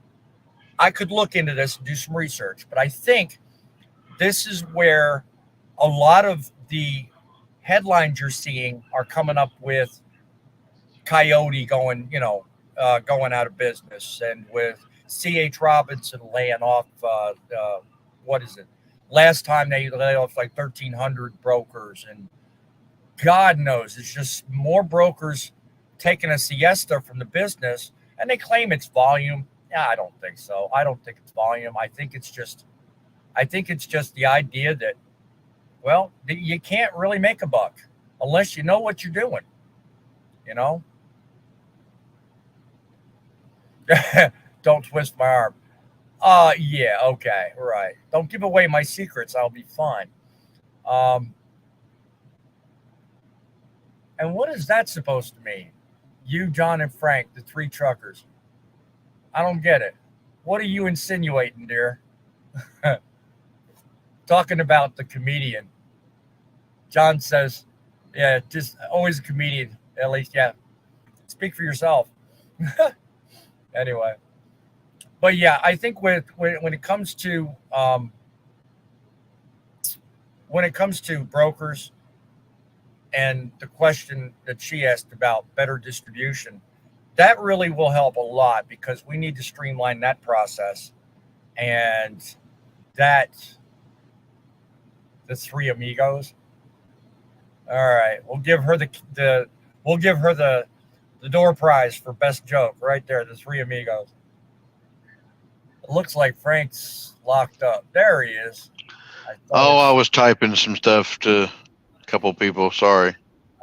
I could look into this and do some research, but I think this is where a lot of the headlines you're seeing are coming up with Coyote going out of business, and with C.H. Robinson laying off, Last time they laid off like 1,300 brokers, and God knows it's just more brokers taking a siesta from the business, and they claim it's volume. Yeah, I don't think so. I don't think it's volume. I think it's just the idea that, well, you can't really make a buck unless you know what you're doing, you know? Don't twist my arm. Yeah, okay, right. Don't give away my secrets. I'll be fine. And what is that supposed to mean? You, John, and Frank, the three truckers. I don't get it. What are you insinuating, dear? Talking about the comedian. John says, yeah, just always a comedian, at least. Yeah. Speak for yourself. Anyway. But yeah, I think when it comes to brokers and the question that she asked about better distribution, that really will help a lot because we need to streamline that process. And that the three amigos. All right, we'll give her the door prize for best joke right there. The three amigos. It looks like Frank's locked up. There he is. I was typing some stuff to a couple people. Sorry.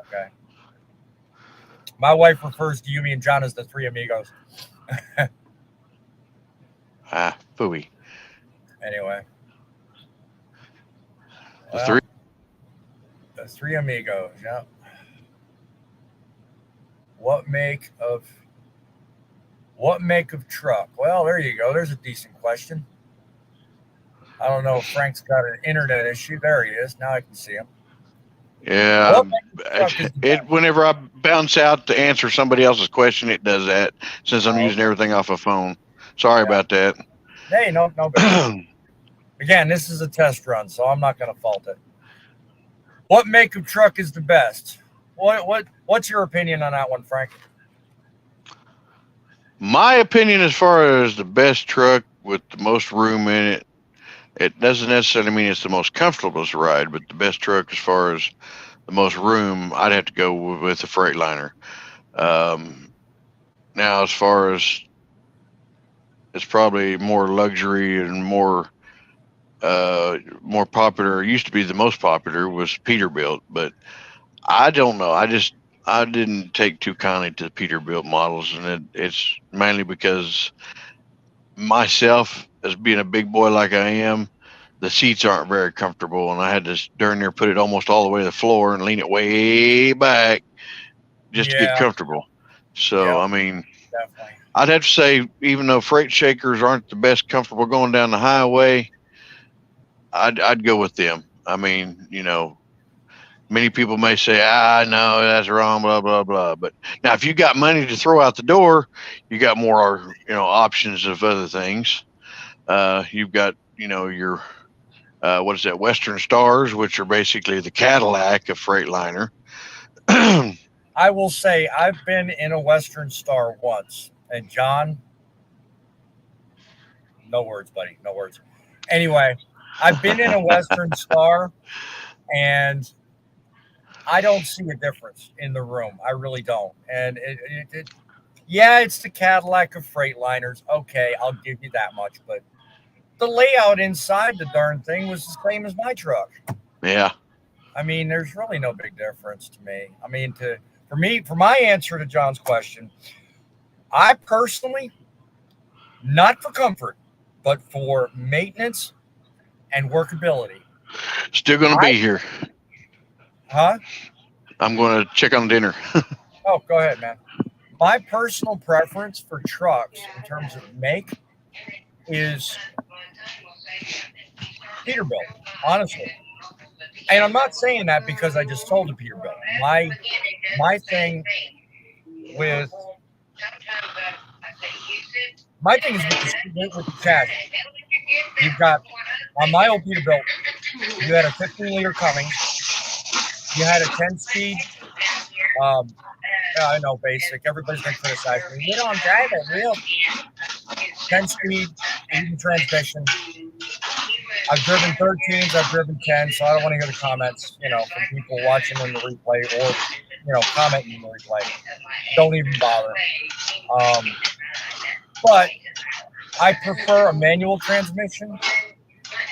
Okay. My wife refers to Yumi and John as the three amigos. Phooey. Anyway. The three amigos, yeah. What make of truck? Well, there you go. There's a decent question. I don't know if Frank's got an internet issue. There he is. Now I can see him. Yeah. Whenever I bounce out to answer somebody else's question, it does that since I'm using everything off a phone. Sorry about that. Hey, no. Again, this is a test run, so I'm not going to fault it. What make of truck is the best? What's your opinion on that one, Frank? My opinion, as far as the best truck with the most room in it, it doesn't necessarily mean it's the most comfortable to ride, but the best truck as far as the most room, I'd have to go with the Freightliner. Now, as far as it's probably more luxury and more popular, used to be the most popular was Peterbilt, but I don't know. I didn't take too kindly to the Peterbilt models, and it's mainly because myself, as being a big boy like I am, the seats aren't very comfortable, and I had to darn near put it almost all the way to the floor and lean it way back just to get comfortable. So, I mean, definitely. I'd have to say, even though freight shakers aren't the best comfortable going down the highway, I'd go with them. I mean, many people may say, no, that's wrong, blah, blah, blah. But now if you got money to throw out the door, you got more, options of other things. You've got, your, what is that? Western Stars, which are basically the Cadillac of Freightliner. I will say I've been in a Western Star once, and John, no words, buddy, no words. Anyway, I've been in a Western Star, and I don't see a difference in the room. I really don't. And it's the Cadillac of Freightliners. Okay, I'll give you that much. But the layout inside the darn thing was the same as my truck. Yeah. I mean, there's really no big difference to me. I mean, for my answer to John's question, I personally, not for comfort, but for maintenance and workability. Still going to be here. Huh? I'm going to check on dinner. Oh, go ahead, man. My personal preference for trucks in terms of make is Peterbilt, honestly. And I'm not saying that because I just told a Peterbilt. My thing is with the chassis. You've got, on my old Peterbilt, you had a 15-liter Cummins. You had a 10-speed. I know, basic. Everybody's going to criticize me. You don't drive it real. 10-speed, even transmission. I've driven 13s, I've driven 10s, so I don't want to hear the comments, from people watching in the replay or, commenting in the replay. Don't even bother. But I prefer a manual transmission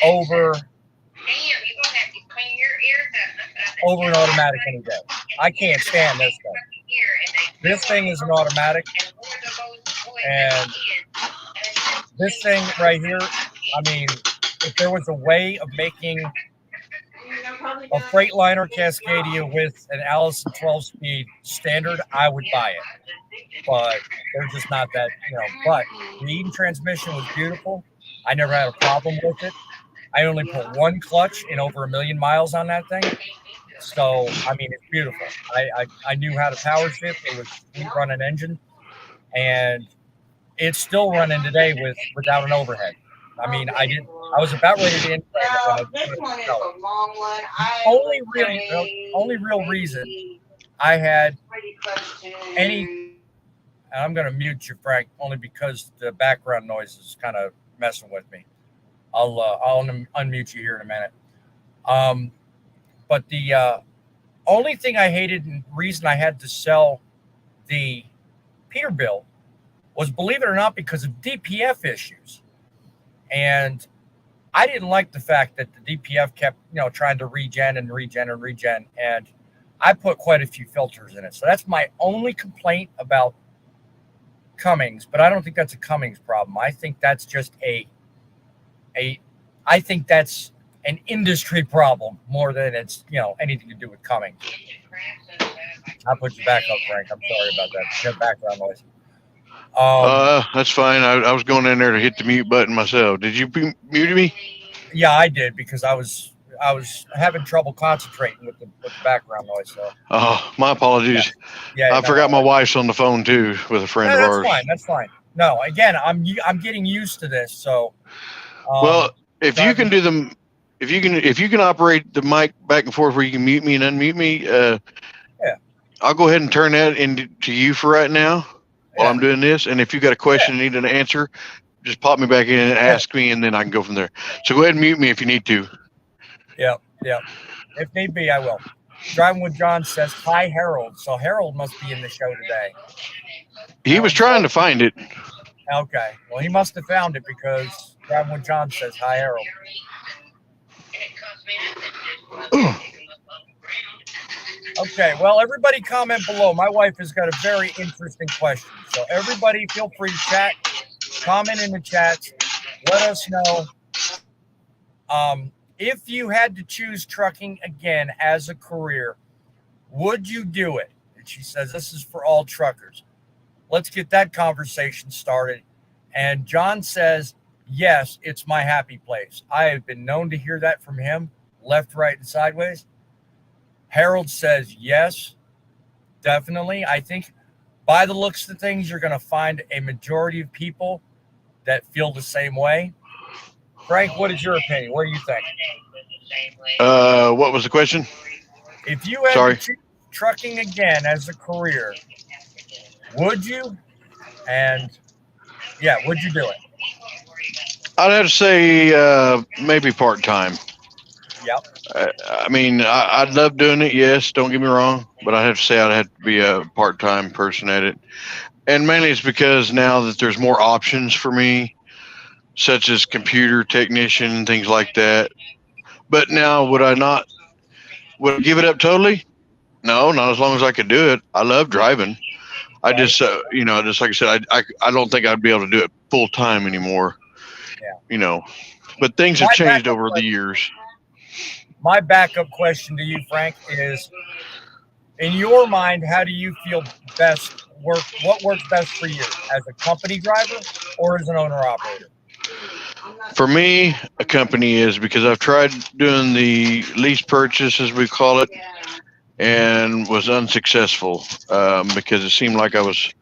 over an automatic any day. I can't stand this thing. This thing is an automatic, and this thing right here, I mean, if there was a way of making a Freightliner Cascadia with an Allison 12-speed standard, I would buy it. But they're just not that, But the Eden transmission was beautiful. I never had a problem with it. I only put one clutch in over 1 million miles on that thing. So, I mean, it's beautiful. I knew how to power shift. It was a running engine. And it's still running today without an overhead. I mean, I was about ready to end it when only real reason I had any, and I'm going to mute you, Frank, only because the background noise is kind of messing with me. I'll unmute you here in a minute. But the only thing I hated and reason I had to sell the Peterbilt was, believe it or not, because of DPF issues. And I didn't like the fact that the DPF kept, trying to regen. And I put quite a few filters in it. So that's my only complaint about Cummins, but I don't think that's a Cummins problem. I think that's just I think that's an industry problem more than it's, anything to do with Cummins. I'll put you back up, Frank. I'm sorry about that. You have background noise. That's fine. I was going in there to hit the mute button myself. Did you mute me? Yeah, I did, because I was having trouble concentrating with the background noise. So. Oh, my apologies. Yeah, I forgot my wife's on the phone too with a friend of ours. That's fine. No, again, I'm getting used to this. So. Well, if you can do them, if you can operate the mic back and forth where you can mute me and unmute me, yeah, I'll go ahead and turn that into you for right now while I'm doing this. And if you got a question and need an answer, just pop me back in and ask me, and then I can go from there. So go ahead and mute me if you need to. Yeah. If need be, I will. Driving with John says, hi, Harold. So Harold must be in the show today. He was trying to find it. Okay. Well, he must have found it, because Driving with John says, hi, Harold. Okay. Well, everybody comment below. My wife has got a very interesting question. So everybody feel free to chat. Comment in the chats. Let us know. If you had to choose trucking again as a career, would you do it? And she says, this is for all truckers. Let's get that conversation started. And John says, yes, it's my happy place. I have been known to hear that from him, left, right, and sideways. Harold says, yes, definitely. I think by the looks of things, you're going to find a majority of people that feel the same way. Frank, what is your opinion? What do you think? What was the question? If you had to choose trucking again as a career, would you? And would you do it? I'd have to say maybe part-time. Yep. I mean, I'd love doing it, yes, don't get me wrong, but I'd have to say I'd have to be a part-time person at it. And mainly it's because now that there's more options for me, such as computer technician, things like that. But now, would I give it up totally? No, not as long as I could do it. I love driving. I just, just like I said, I don't think I'd be able to do it full time anymore. Yeah. But things have changed over the years. My backup question to you, Frank, is, in your mind, how do you feel what works best for you, as a company driver or as an owner-operator? For me, a company is, because I've tried doing the lease purchase, as we call it, and was unsuccessful because it seemed like I was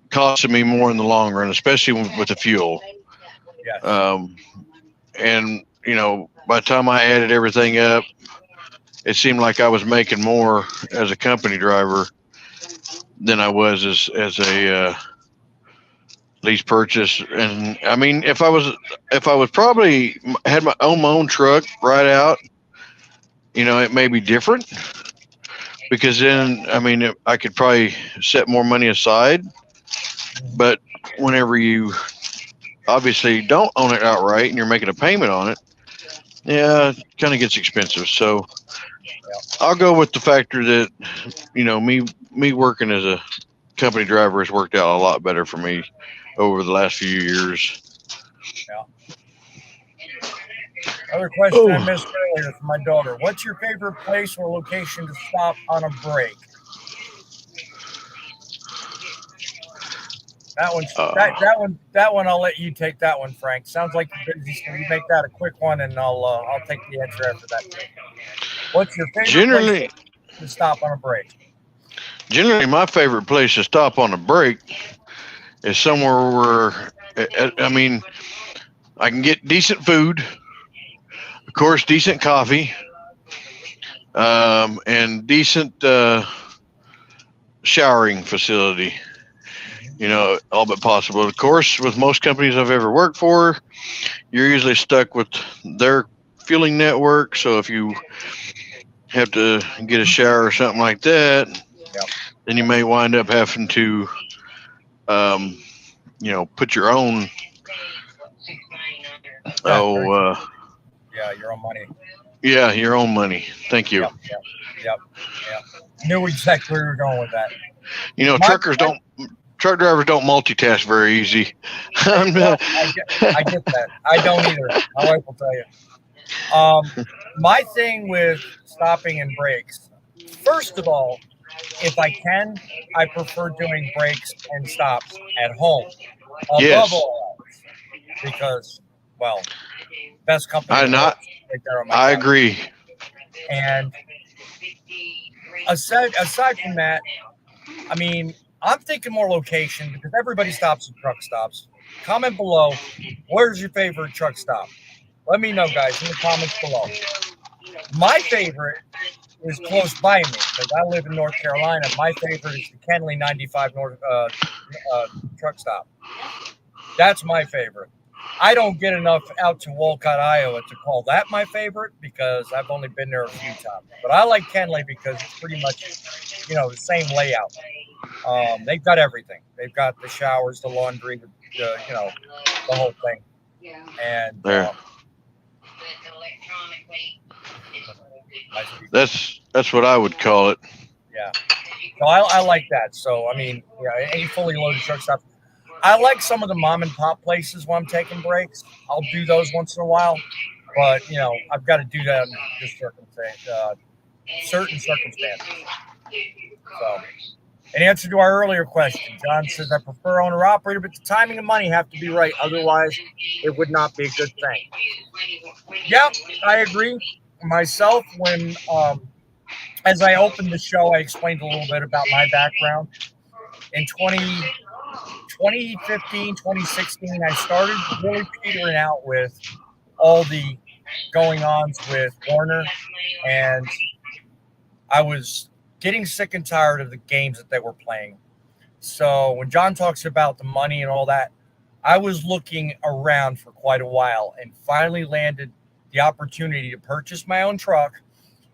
costing me more in the long run, especially with the fuel. Yes. And, by the time I added everything up, it seemed like I was making more as a company driver than I was as a lease purchase. And I mean, if I was probably had my own truck right out, it may be different, because then, I mean, I could probably set more money aside. But whenever you obviously don't own it outright and you're making a payment on it, yeah, it kind of gets expensive. So I'll go with the factor that, me working as a company driver has worked out a lot better for me over the last few years. Yeah. Other question I missed earlier from my daughter. What's your favorite place or location to stop on a break? That one's that one I'll let you take that one, Frank. Sounds like you're busy, so you make that a quick one, and I'll take the answer after that too. What's your favorite place to stop on a break? Generally, my favorite place to stop on a break is somewhere where, I mean, I can get decent food, of course, decent coffee, and decent showering facility. All but possible. Of course, with most companies I've ever worked for, you're usually stuck with their fueling network. So if you have to get a shower or something like that, then you may wind up having to, put your own. Your own money. Yeah, your own money. Thank you. Yep. Knew exactly where you were going with that. Truck drivers don't multitask very easy. I get that. I don't either. My wife will tell you. My thing with stopping and breaks, first of all, if I can, I prefer doing breaks and stops at home above all else, because, well, best company. I agree. And aside from that, I mean, I'm thinking more location, because everybody stops at truck stops. Comment below, where's your favorite truck stop? Let me know, guys, in the comments below. My favorite is close by me, because I live in North Carolina. My favorite is the Kenley 95 North truck stop. That's my favorite. I don't get enough out to Wolcott, Iowa to call that my favorite, because I've only been there a few times. But I like Kenley because it's pretty much, the same layout. They've got everything. They've got the showers, the laundry, the whole thing. And that's what I would call it. Yeah. So I like that. So I mean, any fully loaded truck stop. I like some of the mom and pop places when I'm taking breaks. I'll do those once in a while, but I've got to do that under just certain circumstances. So, in answer to our earlier question, John says, I prefer owner operator, but the timing and money have to be right. Otherwise, it would not be a good thing. Yeah, I agree. Myself, when as I opened the show, I explained a little bit about my background. In 2015, 2016, I started really petering out with all the going-ons with Warner, and I was getting sick and tired of the games that they were playing. So when John talks about the money and all that, I was looking around for quite a while and finally landed the opportunity to purchase my own truck,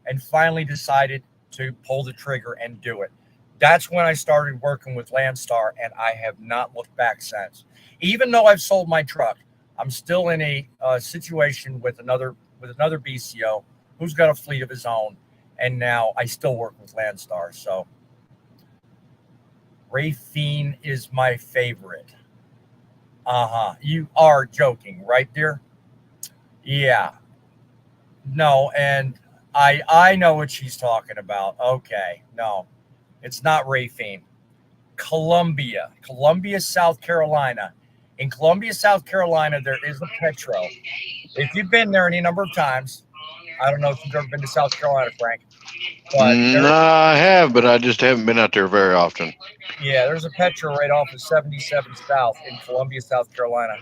and finally decided to pull the trigger and do it. That's when I started working with Landstar, and I have not looked back since. Even though I've sold my truck, I'm still in a situation with another BCO who's got a fleet of his own, and now I still work with Landstar. So Ray Fiend is my favorite. You are joking, right, dear? Yeah. No, and I know what she's talking about. Okay, no. It's not Ray Fiend. Columbia, South Carolina. In Columbia, South Carolina, there is a Petro. If you've been there any number of times, I don't know if you've ever been to South Carolina, Frank. But no, I have, but I just haven't been out there very often. Yeah, there's a Petro right off of 77 South in Columbia, South Carolina.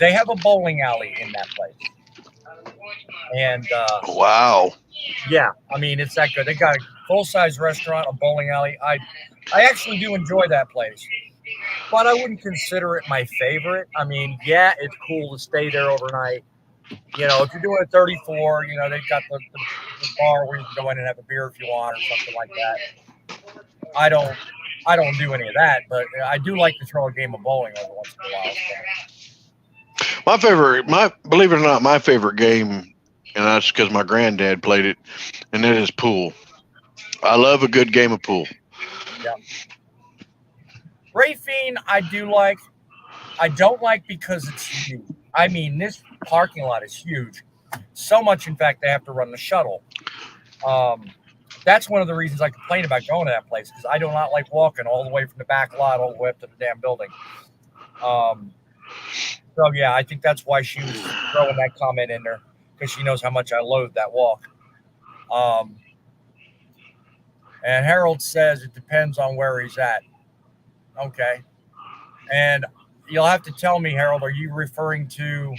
They have a bowling alley in that place. And wow. Yeah, I mean, it's that good. They got a full-size restaurant, a bowling alley. I actually do enjoy that place. but I wouldn't consider it my favorite. I mean, yeah, it's cool to stay there overnight. You know, if you're doing a 34, you know, they've got the bar where you can go in and have a beer if you want or something like that. I don't I don't do any of that, but I do like to throw a game of bowling every once in a while. So My believe it or not, my favorite game, and that's because my granddad played it, and it is pool. I love a good game of pool. yeah, Rafine I do like. I don't like because it's huge. I mean, this parking lot is huge. So much, in fact, they have to run the shuttle. Um, that's one of the reasons I complain about going to that place because I do not like walking all the way from the back lot all the way up to the damn building. Um, so yeah, I think that's why she was throwing that comment in there because she knows how much I loathe that walk. Um, and Harold says it depends on where he's at. Okay, and you'll have to tell me, Harold, are you referring to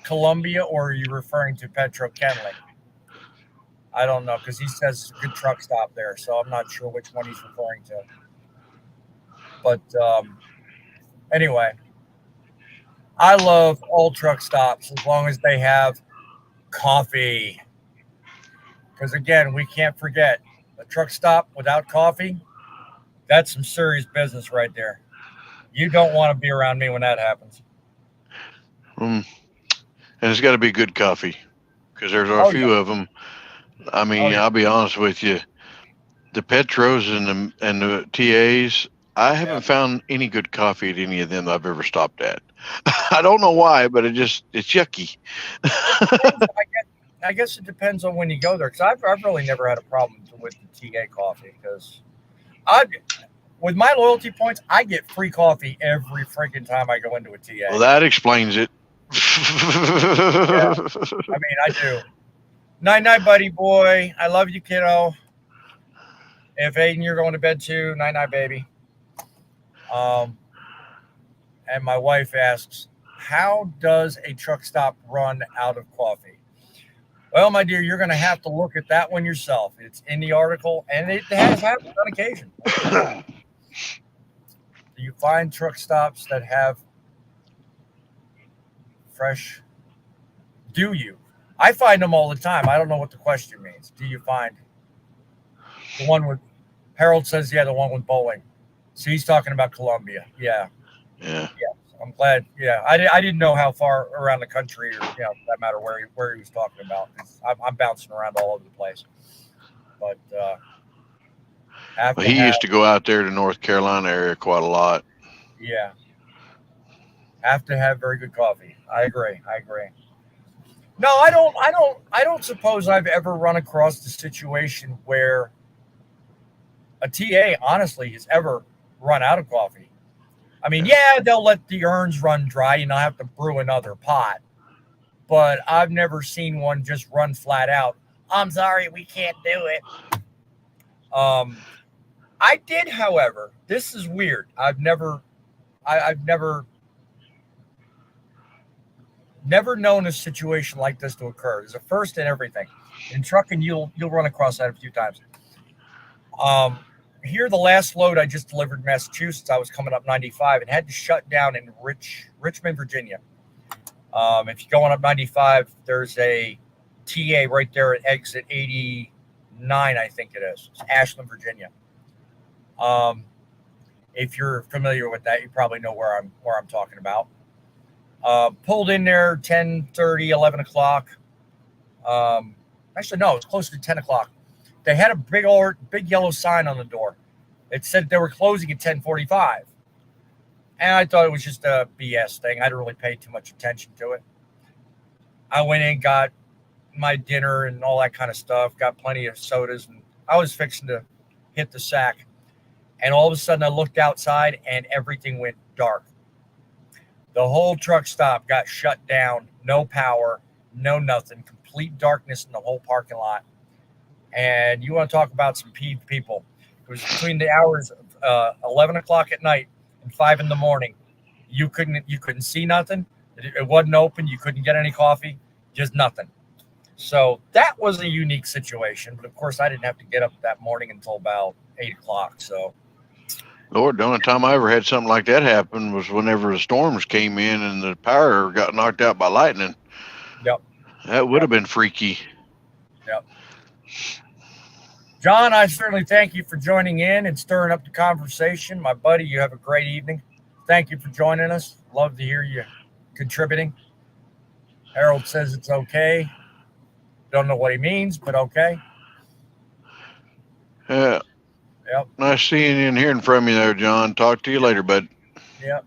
Columbia or are you referring to Petro Kenley? I don't know because he says it's a good truck stop there, so I'm not sure which one he's referring to. But anyway, I love all truck stops as long as they have coffee. Because again, we can't forget a truck stop without coffee, that's some serious business right there. You don't want to be around me when that happens. Mm. And it's got to be good coffee because there's a Oh, yeah. few of them. I Oh, mean, yeah. I'll be honest with you, the Petros and the TAs. I Yeah. haven't found any good coffee at any of them I've ever stopped at. I don't know why, but it's yucky. Depends, I guess it depends on when you go there. Because I've really never had a problem with the TA coffee. Because I, with my loyalty points, I get free coffee every freaking time I go into a Well, TA. that explains it. Yeah. I mean, I do. Night night, buddy boy. I love you, kiddo. If Aiden, you're going to bed too, night night, baby. Um, and my wife asks, how does a truck stop run out of coffee? Well, my dear, you're going to have to look at that one yourself. It's in the article, and it has happened on occasion. Do you find truck stops that have fresh? Do you? I find them all the time. I don't know what the question means. Do you find the one with Harold says, yeah, the one with bowling. So he's talking about Columbia. Yeah. Yeah. Yeah. I'm glad. Yeah. I didn't know how far around the country or, for that matter, where he was talking about. I'm bouncing around all over the place. But have Well, to he have, used to go out there to North Carolina area quite a lot. yeah, have to have very good coffee. I agree. I agree. No, I don't suppose I've ever run across the situation where a TA honestly has ever run out of coffee. I mean, Yeah. yeah, they'll let the urns run dry and I'll have to brew another pot. But I've never seen one just run flat out. I'm sorry, we can't do it. Um, I did, however. This is weird. I've never known a situation like this to occur. There's a first in everything. In trucking, you'll run across that a few times. Um, Here, the last load I just delivered in Massachusetts, I was coming up 95 and had to shut down in Richmond, Virginia. If you're going up 95, there's a TA right there at exit 89, I think it is. It's Ashland, Virginia. Um, if you're familiar with that, you probably know where I'm talking about. Pulled in there 10:30, 11 o'clock. Um, Actually, no, it's closer to 10 o'clock. They had a big yellow sign on the door. It said they were closing at 10:45. And I thought it was just a BS thing. I didn't really pay too much attention to it. I went in, got my dinner and all that kind of stuff, got plenty of sodas, and I was fixing to hit the sack. And all of a sudden, I looked outside and everything went dark. The whole truck stop got shut down, no power, no nothing, complete darkness in the whole parking lot. And you want to talk about some peeved people. It was between the hours of 11 o'clock at night and 5 in the morning. You couldn't see nothing. It wasn't open. You couldn't get any coffee, just nothing. So that was a unique situation. But of course, I didn't have to get up that morning until about 8 o'clock. So Lord, the only time I ever had something like that happen was whenever the storms came in and the power got knocked out by lightning. Yep. That would have been freaky. Yep. John, I certainly thank you for joining in and stirring up the conversation. My buddy, you have a great evening. Thank you for joining us. Love to hear you contributing. Harold says it's okay. Don't know what he means, but okay. Yeah. Yep. Nice seeing you and hearing from you there, John. Talk to you later, bud. Yep.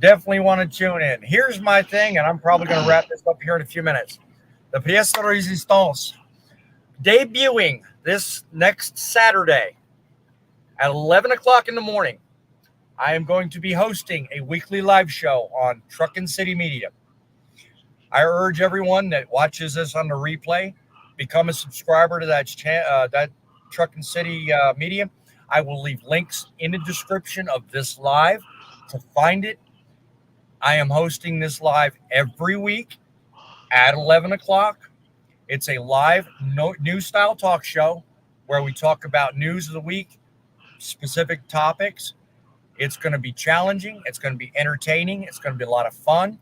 Definitely want to tune in. Here's my thing, and I'm probably going to wrap this up here in a few minutes. The pièce de résistance debuting this next Saturday at 11 o'clock in the morning. I am going to be hosting a weekly live show on Truckin City Media. I urge everyone that watches this on the replay, become a subscriber to that Truckin City Media. I will leave links in the description of this live to find it. I am hosting this live every week at 11 o'clock. It's a live news style talk show where we talk about news of the week, specific topics. It's going to be challenging. It's going to be entertaining. It's going to be a lot of fun.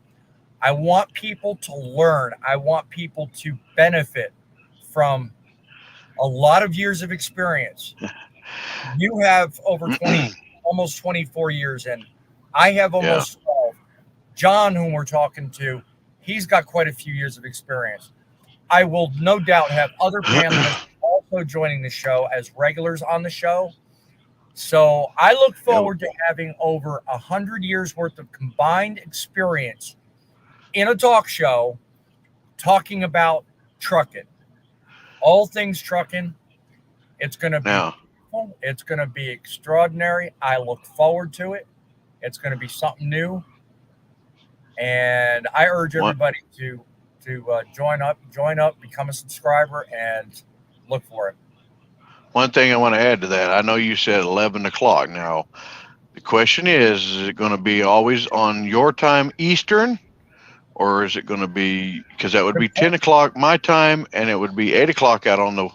I want people to learn. I want people to benefit from a lot of years of experience. You have over 20, almost 24 years in. I have almost 12. John, whom we're talking to, he's got quite a few years of experience. I will no doubt have other panelists also joining the show as regulars on the show. So I look forward to having over 100 years worth of combined experience in a talk show talking about trucking, all things trucking. It's going to be beautiful. It's going to be extraordinary. I look forward to it. It's going to be something new. And I urge everybody to join up, become a subscriber, and look for it. One thing I want to add to that, I know you said 11 o'clock. Now, the question is it going to be always on your time Eastern, or is it going to be, because that would be 10 o'clock my time, and it would be 8 o'clock out on the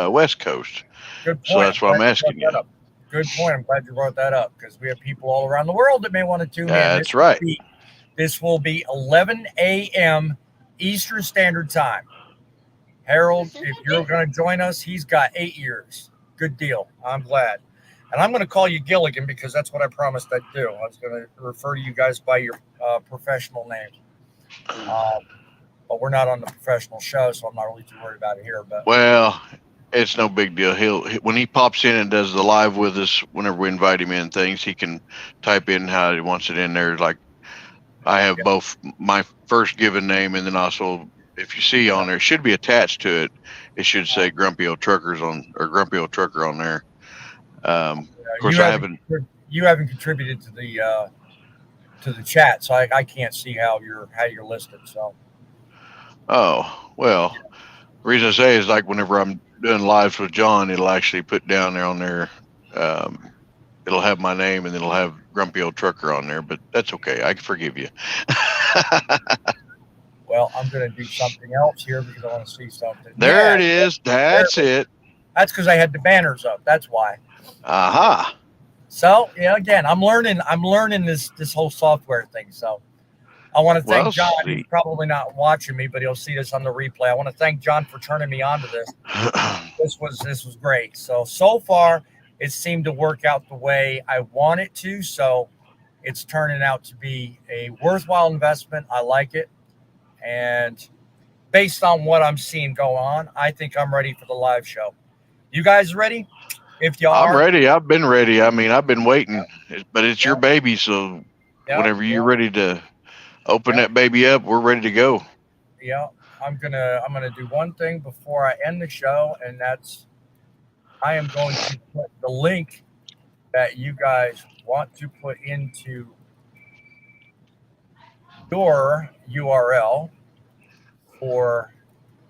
West Coast. Good point. So that's why I'm asking you. Good point. I'm glad you brought that up, because we have people all around the world that may want to tune in. That's right. This will be 11 a.m. Eastern Standard Time. Harold, if you're going to join us, he's got 8 years. Good deal. I'm glad. And I'm going to call you Gilligan because that's what I promised I'd do. I was going to refer to you guys by your professional names. But we're not on the professional show, so I'm not really too worried about it here. But well, it's no big deal. When he pops in and does the live with us, whenever we invite him in things, he can type in how he wants it in there. Like I have both my first given name, and then also, if you see on there, it should be attached to it. It should say Grumpy Old Truckers or Grumpy Old Trucker on there. Of course, You haven't contributed to the chat, so I can't see how you're listed. So. Oh well, the reason I say is like whenever I'm doing lives with John, it'll actually put down there on there. It'll have my name and it'll have Grumpy Old Trucker on there, but that's okay. I can forgive you. Well, I'm going to do something else here because I want to see something. There it is. That's it. That's because I had the banners up. That's why. Aha. So, again, I'm learning this whole software thing. So I want to thank John. He's probably not watching me, but he'll see this on the replay. I want to thank John for turning me on to this. This was great. So far, it seemed to work out the way I want it to. So it's turning out to be a worthwhile investment. I like it. And based on what I'm seeing go on, I think I'm ready for the live show. You guys ready? If you are, I'm ready. I've been ready. I mean, I've been waiting, but it's your baby. So whenever you're ready to open that baby up, we're ready to go. Yeah. I'm gonna do one thing before I end the show, and that's I am going to put the link that you guys want to put into your URL for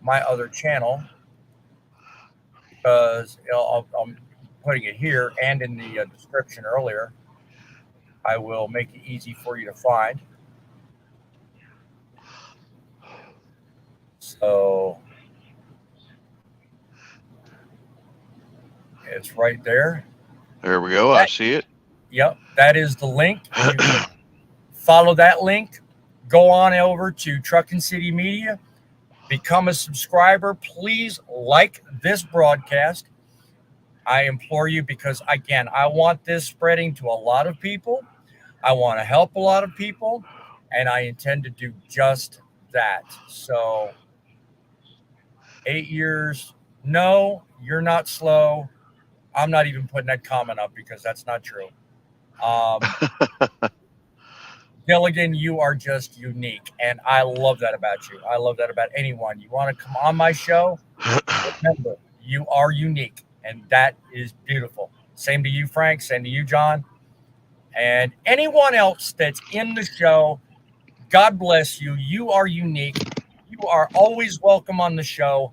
my other channel, because I'm putting it here and in the description earlier. I will make it easy for you to find. So it's right there. There we go. I see it. Yep, that is the link. You can follow that link. Go on over to Truckin City Media. Become a subscriber. Please like this broadcast. I implore you because, again, I want this spreading to a lot of people. I want to help a lot of people, and I intend to do just that. So, 8 years, no, you're not slow. I'm not even putting that comment up because that's not true. Gilligan, you are just unique, and I love that about you. I love that about anyone. You want to come on my show? Remember, you are unique, and that is beautiful. Same to you, Frank. Same to you, John. And anyone else that's in the show, God bless you. You are unique. You are always welcome on the show.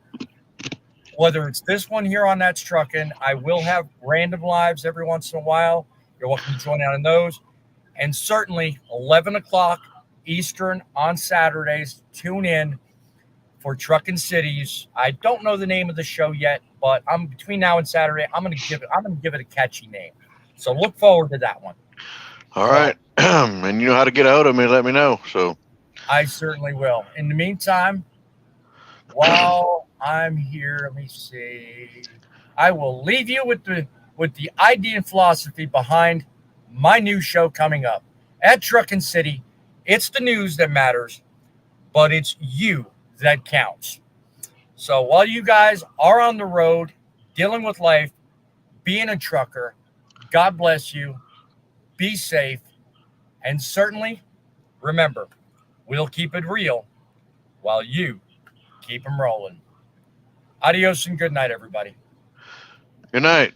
Whether it's this one here on That's Truckin', I will have random lives every once in a while. You're welcome to join out in those. And certainly 11 o'clock Eastern on Saturdays. Tune in for Truckin' Cities. I don't know the name of the show yet, but I'm between now and Saturday. I'm gonna give it a catchy name. So look forward to that one. All right. And you know how to get a hold of me, let me know. So I certainly will. In the meantime, while I'm here, let me see. I will leave you with the idea and philosophy behind my new show coming up at Truckin City. It's the news that matters, but it's you that counts. So while you guys are on the road dealing with life, being a trucker, God bless you. Be safe. And certainly remember, we'll keep it real while you keep them rolling. Adios and good night, everybody. good night.